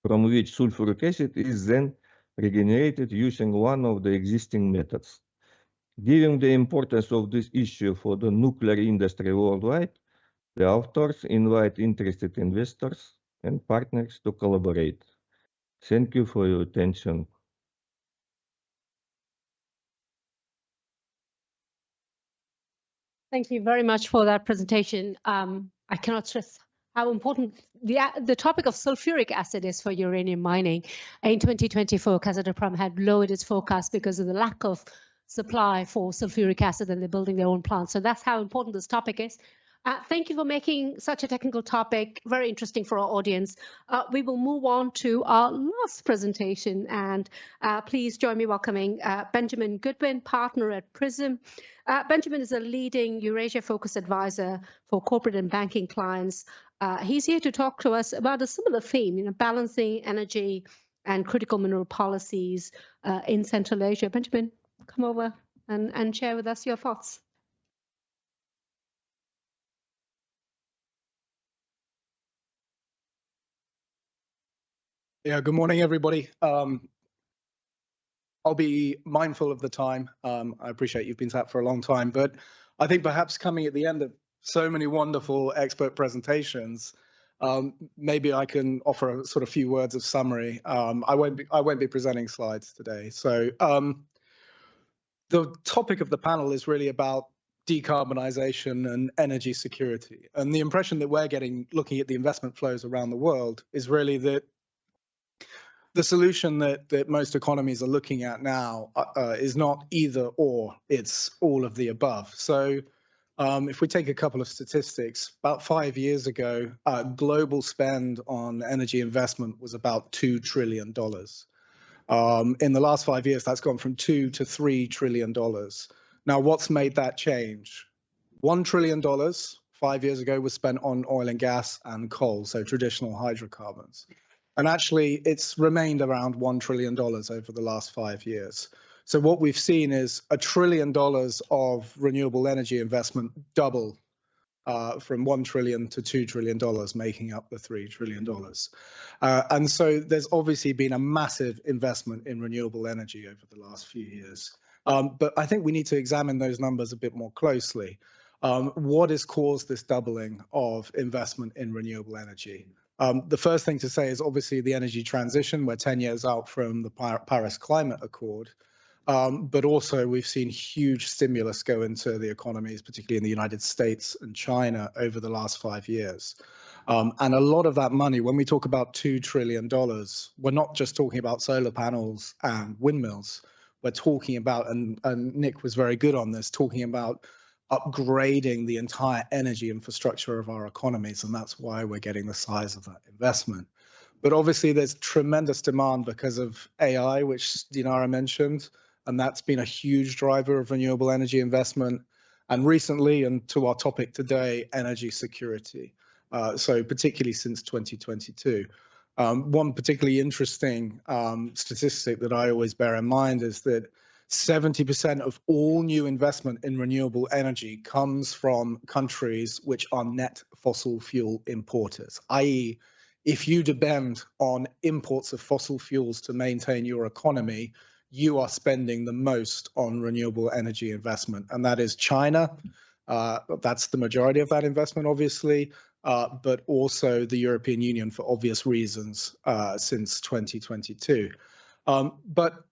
from which sulfuric acid is then regenerated using one of the existing methods. Given the importance of this issue for the nuclear industry worldwide, the authors invite interested investors and partners to collaborate. Thank you for your attention. Thank you very much for that presentation. I cannot stress how important the topic of sulfuric acid is for uranium mining. In 2024, Kazakhstan had lowered its forecast because of the lack of supply for sulfuric acid, and they're building their own plants. So that's how important this topic is. Thank you for making such a technical topic very interesting for our audience. We will move on to our last presentation, and please join me welcoming Benjamin Goodwin, partner at PRISM. Benjamin is a leading Eurasia-focused advisor for corporate and banking clients. He's here to talk to us about a similar theme, balancing energy and critical mineral policies in Central Asia. Benjamin, come over and share with us your thoughts. Yeah, good morning, everybody. I'll be mindful of the time. I appreciate you've been sat for a long time, but I think perhaps coming at the end of so many wonderful expert presentations, maybe I can offer a sort of few words of summary. I won't be presenting slides today. So the topic of the panel is really about decarbonisation and energy security. And the impression that we're getting looking at the investment flows around the world is really that the solution that most economies are looking at now is not either or, it's all of the above. So if we take a couple of statistics, about 5 years ago, global spend on energy investment was about $2 trillion. In the last 5 years, that's gone from $2 to $3 trillion. Now, what's made that change? $1 trillion 5 years ago was spent on oil and gas and coal, so traditional hydrocarbons. And actually, it's remained around $1 trillion over the last 5 years. So what we've seen is $1 trillion of renewable energy investment double from $1 trillion to $2 trillion, making up the $3 trillion. And so there's obviously been a massive investment in renewable energy over the last few years. But I think we need to examine those numbers a bit more closely. What has caused this doubling of investment in renewable energy? The first thing to say is obviously the energy transition. We're 10 years out from the Paris Climate Accord, but also we've seen huge stimulus go into the economies, particularly in the United States and China over the last 5 years. And a lot of that money, when we talk about $2 trillion, we're not just talking about solar panels and windmills. We're talking about, and Nick was very good on this, talking about upgrading the entire energy infrastructure of our economies, and that's why we're getting the size of that investment. But obviously there's tremendous demand because of AI, which Dinara mentioned, and that's been a huge driver of renewable energy investment. And recently, and to our topic today, energy security. So particularly since 2022. One particularly interesting statistic that I always bear in mind is that 70% of all new investment in renewable energy comes from countries which are net fossil fuel importers, i.e., if you depend on imports of fossil fuels to maintain your economy, you are spending the most on renewable energy investment. And that is China, That's the majority of that investment, obviously, but also the European Union for obvious reasons since 2022. But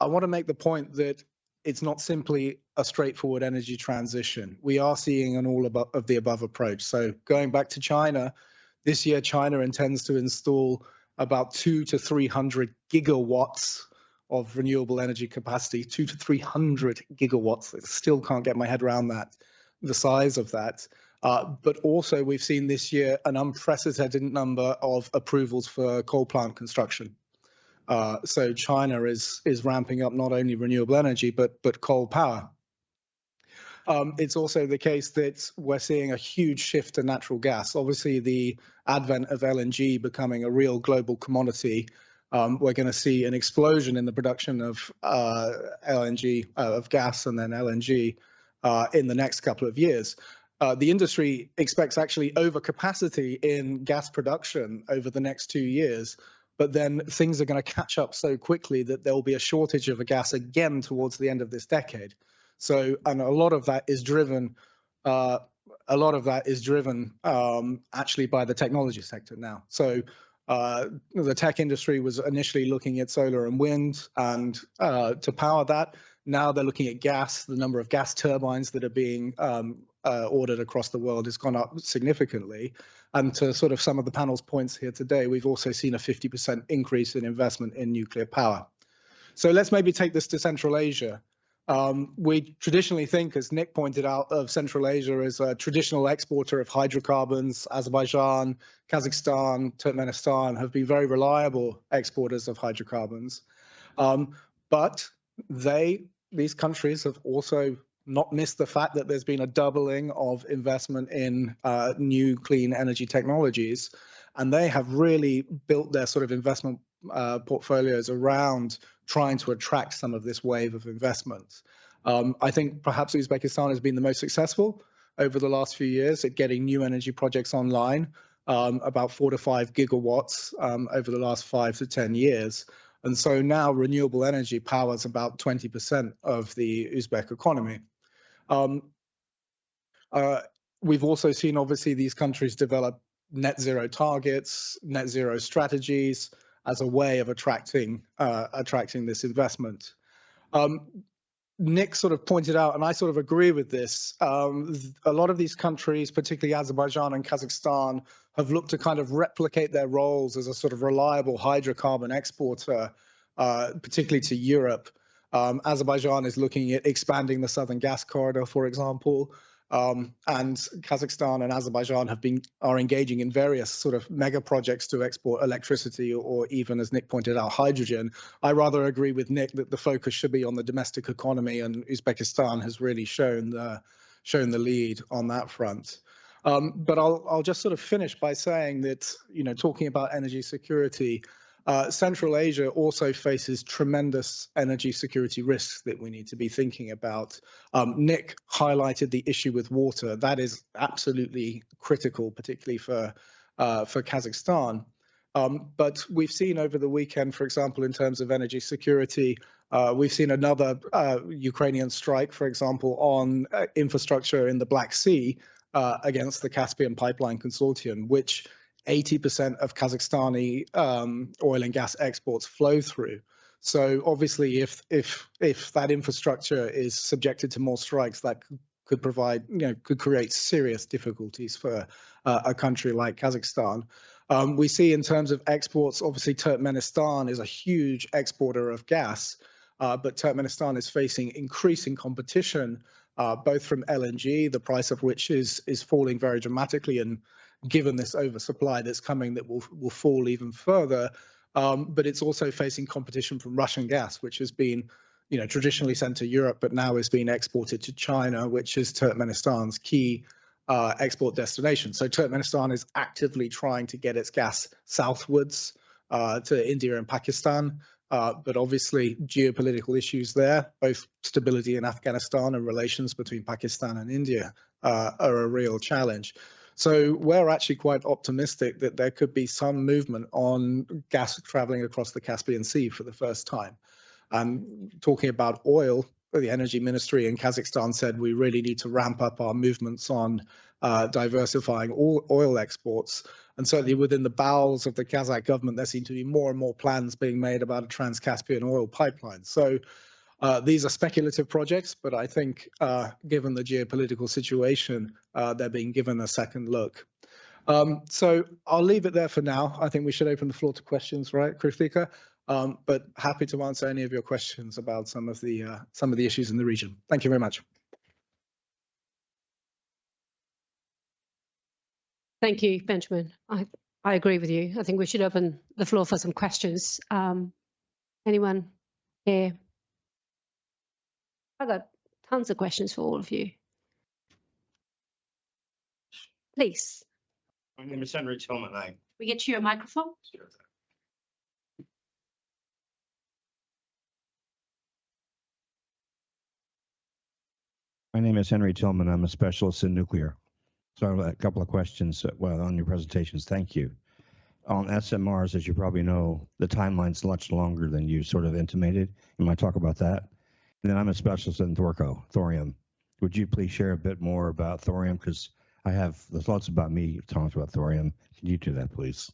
I want to make the point that it's not simply a straightforward energy transition. We are seeing an all of the above approach. So going back to China, this year China intends to install about 200 to 300 gigawatts of renewable energy capacity, 200 to 300 gigawatts. I still can't get my head around that, the size of that. But also we've seen this year an unprecedented number of approvals for coal plant construction. So China is ramping up not only renewable energy, but coal power. It's also the case that we're seeing a huge shift to natural gas. Obviously, the advent of LNG becoming a real global commodity, we're going to see an explosion in the production of LNG, of gas and then LNG in the next couple of years. The industry expects actually overcapacity in gas production over the next 2 years, but then things are going to catch up so quickly that there will be a shortage of gas again towards the end of this decade. So, and a lot of that is driven, actually by the technology sector now. So the tech industry was initially looking at solar and wind and to power that. Now they're looking at gas. The number of gas turbines that are being ordered across the world has gone up significantly. And to sort of some of the panel's points here today, we've also seen a 50% increase in investment in nuclear power. So let's maybe take this to Central Asia. We traditionally think, as Nick pointed out, of Central Asia as a traditional exporter of hydrocarbons. Azerbaijan, Kazakhstan, Turkmenistan have been very reliable exporters of hydrocarbons. But these countries have also not missed the fact that there's been a doubling of investment in new clean energy technologies. And they have really built their sort of investment portfolios around trying to attract some of this wave of investment. I think perhaps Uzbekistan has been the most successful over the last few years at getting new energy projects online, about 4 to 5 gigawatts over the last 5 to 10 years. And so now renewable energy powers about 20% of the Uzbek economy. We've also seen, obviously, these countries develop net zero targets, net zero strategies as a way of attracting this investment. Nick sort of pointed out, and I sort of agree with this, a lot of these countries, particularly Azerbaijan and Kazakhstan, have looked to kind of replicate their roles as a sort of reliable hydrocarbon exporter, particularly to Europe. Azerbaijan is looking at expanding the Southern Gas Corridor, for example, and Kazakhstan and Azerbaijan are engaging in various sort of mega projects to export electricity or even, as Nick pointed out, hydrogen. I rather agree with Nick that the focus should be on the domestic economy, and Uzbekistan has really shown the lead on that front. But I'll just sort of finish by saying that, talking about energy security, Central Asia also faces tremendous energy security risks that we need to be thinking about. Nick highlighted the issue with water. That is absolutely critical, particularly for Kazakhstan. But we've seen over the weekend, for example, in terms of energy security, we've seen another Ukrainian strike, for example, on infrastructure in the Black Sea against the Caspian Pipeline Consortium, which 80% of Kazakhstani oil and gas exports flow through. So obviously, if that infrastructure is subjected to more strikes, that could create serious difficulties for a country like Kazakhstan. We see in terms of exports, obviously Turkmenistan is a huge exporter of gas, but Turkmenistan is facing increasing competition, both from LNG, the price of which is falling very dramatically, and given this oversupply that's coming, that will fall even further. But it's also facing competition from Russian gas, which has been, traditionally sent to Europe, but now is being exported to China, which is Turkmenistan's key export destination. So Turkmenistan is actively trying to get its gas southwards to India and Pakistan. But obviously geopolitical issues there, both stability in Afghanistan and relations between Pakistan and India are a real challenge. So we're actually quite optimistic that there could be some movement on gas traveling across the Caspian Sea for the first time. And talking about oil, the energy ministry in Kazakhstan said we really need to ramp up our movements on diversifying oil exports. And certainly within the bowels of the Kazakh government, there seem to be more and more plans being made about a Trans-Caspian oil pipeline. So these are speculative projects, but I think given the geopolitical situation, they're being given a second look. So I'll leave it there for now. I think we should open the floor to questions, right, Kritika? But happy to answer any of your questions about some of the issues in the region. Thank you very much. Thank you, Benjamin. I agree with you. I think we should open the floor for some questions. Anyone here? I've got tons of questions for all of you. Please. My name is Henry Tillman. We get you a microphone. My name is Henry Tillman. I'm a specialist in nuclear. So I have a couple of questions on your presentations. Thank you. On SMRs, as you probably know, the timeline's much longer than you sort of intimated. You might talk about that. And then I'm a specialist in thorium. Would you please share a bit more about thorium? Because there's lots about me talking about thorium. Can you do that, please?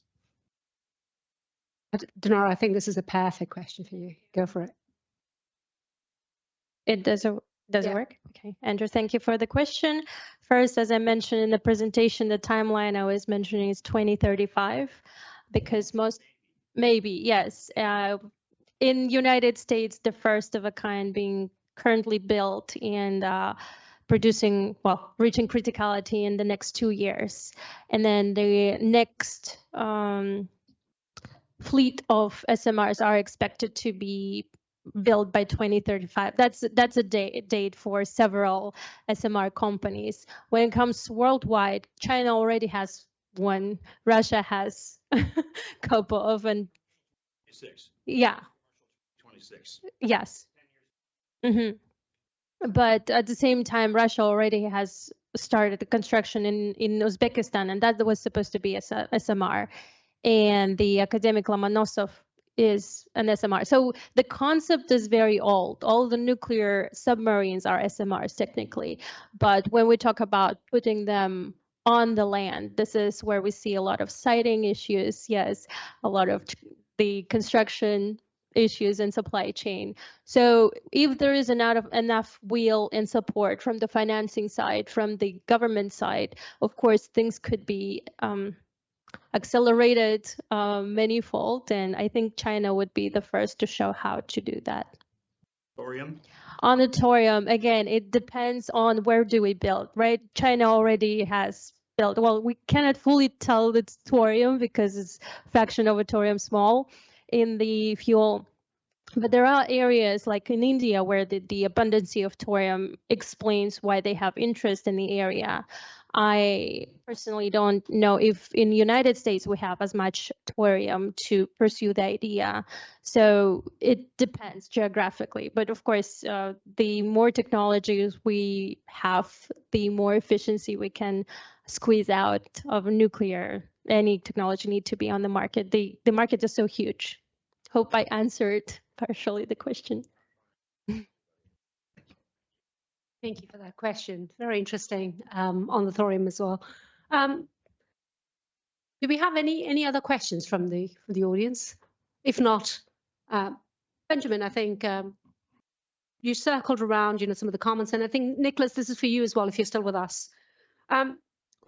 Dinara, I think this is a perfect question for you. Go for it. It does it work? Okay, Andrew, thank you for the question. First, as I mentioned in the presentation, the timeline I was mentioning is 2035, because yes. In United States, the first of a kind being currently built and reaching criticality in the next 2 years. And then the next fleet of SMRs are expected to be built by 2035. That's a date for several SMR companies. When it comes worldwide, China already has one. Russia has a couple of, and 26. Yeah. 26. Yes. But at the same time, Russia already has started the construction in Uzbekistan, and that was supposed to be a SMR. And the academic Lomonosov is an SMR. So the concept is very old. All the nuclear submarines are SMRs technically. But when we talk about putting them on the land, this is where we see a lot of siting issues. Yes, a lot of the construction issues and supply chain. So if there is enough will and support from the financing side, from the government side, of course, things could be accelerated manyfold, and I think China would be the first to show how to do that. Thorium? On the thorium, again, it depends on where do we build, right? China already has built, well, we cannot fully tell it's thorium because it's fraction of a thorium small in the fuel. But there are areas like in India where the abundancy of thorium explains why they have interest in the area. I personally don't know if in the United States we have as much thorium to pursue the idea. So it depends geographically. But of course, the more technologies we have, the more efficiency we can squeeze out of nuclear. Any technology need to be on the market. The market is so huge. Hope I answered partially the question. Thank you for that question. Very interesting on the thorium as well. Do we have any other questions from the audience? If not, Benjamin, I think you circled around, some of the comments, and I think Nicholas, this is for you as well, if you're still with us.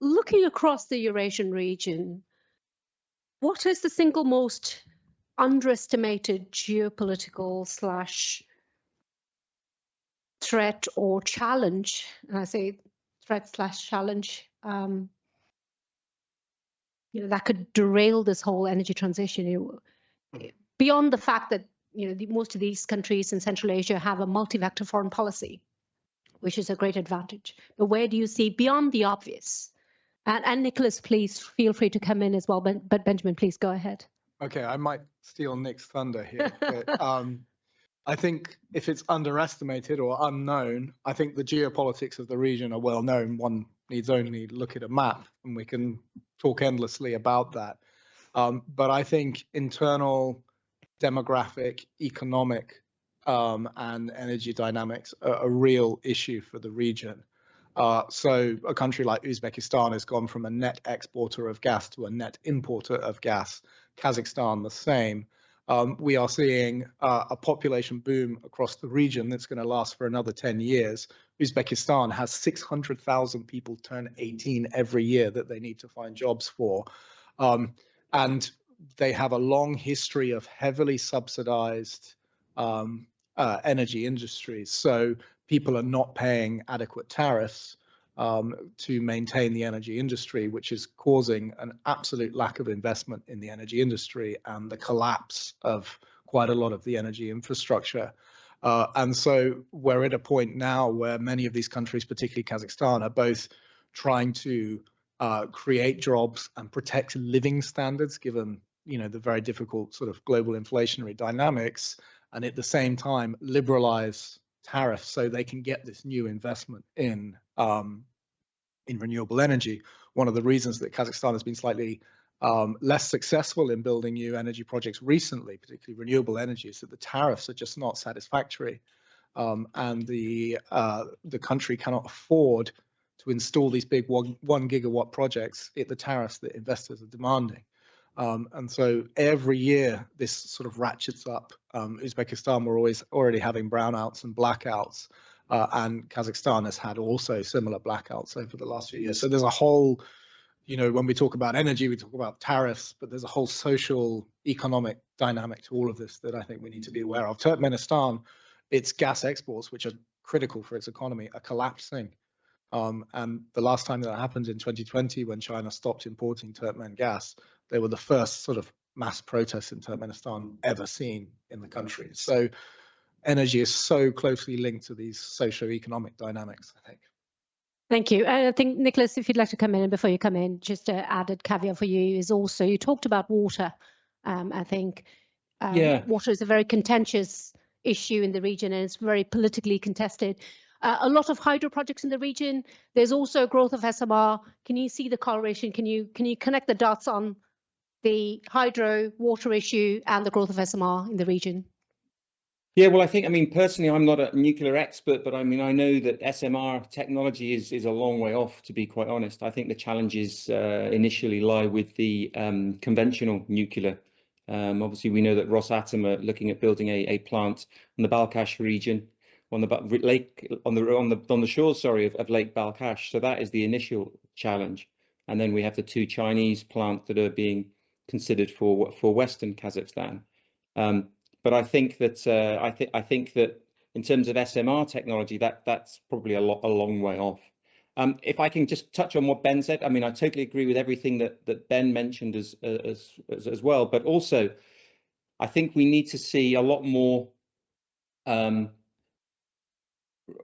Looking across the Eurasian region, what is the single most underestimated geopolitical / threat or challenge, and I say threat / challenge, that could derail this whole energy transition, beyond the fact that most of these countries in Central Asia have a multi-vector foreign policy, which is a great advantage. But where do you see beyond the obvious? And Nicholas, please feel free to come in as well. But Benjamin, please go ahead. Okay, I might steal Nick's thunder here, but I think if it's underestimated or unknown, I think the geopolitics of the region are well known. One needs only look at a map and we can talk endlessly about that. But I think internal demographic, economic and energy dynamics are a real issue for the region. So a country like Uzbekistan has gone from a net exporter of gas to a net importer of gas. Kazakhstan, the same. We are seeing a population boom across the region that's going to last for another 10 years. Uzbekistan has 600,000 people turn 18 every year that they need to find jobs for. And they have a long history of heavily subsidized energy industries. So people are not paying adequate tariffs to maintain the energy industry, which is causing an absolute lack of investment in the energy industry and the collapse of quite a lot of the energy infrastructure. And so we're at a point now where many of these countries, particularly Kazakhstan, are both trying to create jobs and protect living standards, given the very difficult sort of global inflationary dynamics, and at the same time liberalize tariffs so they can get this new investment in renewable energy. One of the reasons that Kazakhstan has been slightly less successful in building new energy projects recently, particularly renewable energy, is that the tariffs are just not satisfactory, and the country cannot afford to install these big 1 gigawatt projects at the tariffs that investors are demanding. And so every year this sort of ratchets up. Uzbekistan were already having brownouts and blackouts, and Kazakhstan has had also similar blackouts over the last few years. So there's a whole, when we talk about energy, we talk about tariffs, but there's a whole social, economic dynamic to all of this that I think we need to be aware of. Turkmenistan, its gas exports, which are critical for its economy, are collapsing. And the last time that happened in 2020, when China stopped importing Turkmen gas, they were the first sort of mass protests in Turkmenistan ever seen in the country. So energy is so closely linked to these socio-economic dynamics, I think. Thank you. And I think, Nicholas, if you'd like to come in, and before you come in, just an added caveat for you is also, you talked about water. I think water is a very contentious issue in the region, and it's very politically contested. A lot of hydro projects in the region. There's also growth of SMR. Can you see the correlation? Can you connect the dots on the hydro water issue and the growth of SMR in the region? Yeah, well, I mean, personally, I'm not a nuclear expert, but I mean, I know that SMR technology is a long way off, to be quite honest. I think the challenges initially lie with the conventional nuclear. Obviously, we know that Rosatom are looking at building a plant in the Balkhash region, on the lake, on the shores, of Lake Balkhash. So that is the initial challenge. And then we have the 2 Chinese plants that are being considered for Western Kazakhstan. But I think that I think that in terms of SMR technology, that's probably a long way off. If I can just touch on what Ben said, I mean, I totally agree with everything that Ben mentioned as well. But also, I think we need to see a lot more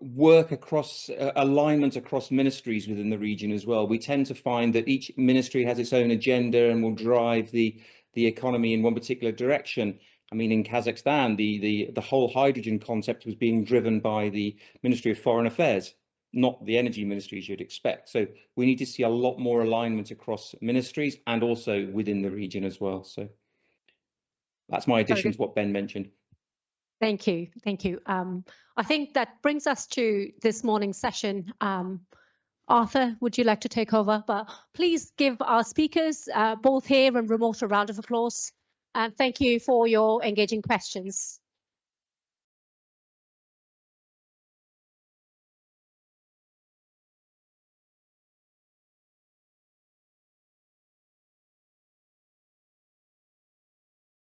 work across alignment across ministries within the region as well. We tend to find that each ministry has its own agenda and will drive the economy in one particular direction. I mean, in Kazakhstan, the whole hydrogen concept was being driven by the Ministry of Foreign Affairs, not the energy ministry as you'd expect. So we need to see a lot more alignment across ministries and also within the region as well. So that's my addition to what Ben mentioned. Thank you. Thank you. I think that brings us to this morning's session. Arthur, would you like to take over? But please give our speakers, both here and remote, a round of applause. And thank you for your engaging questions.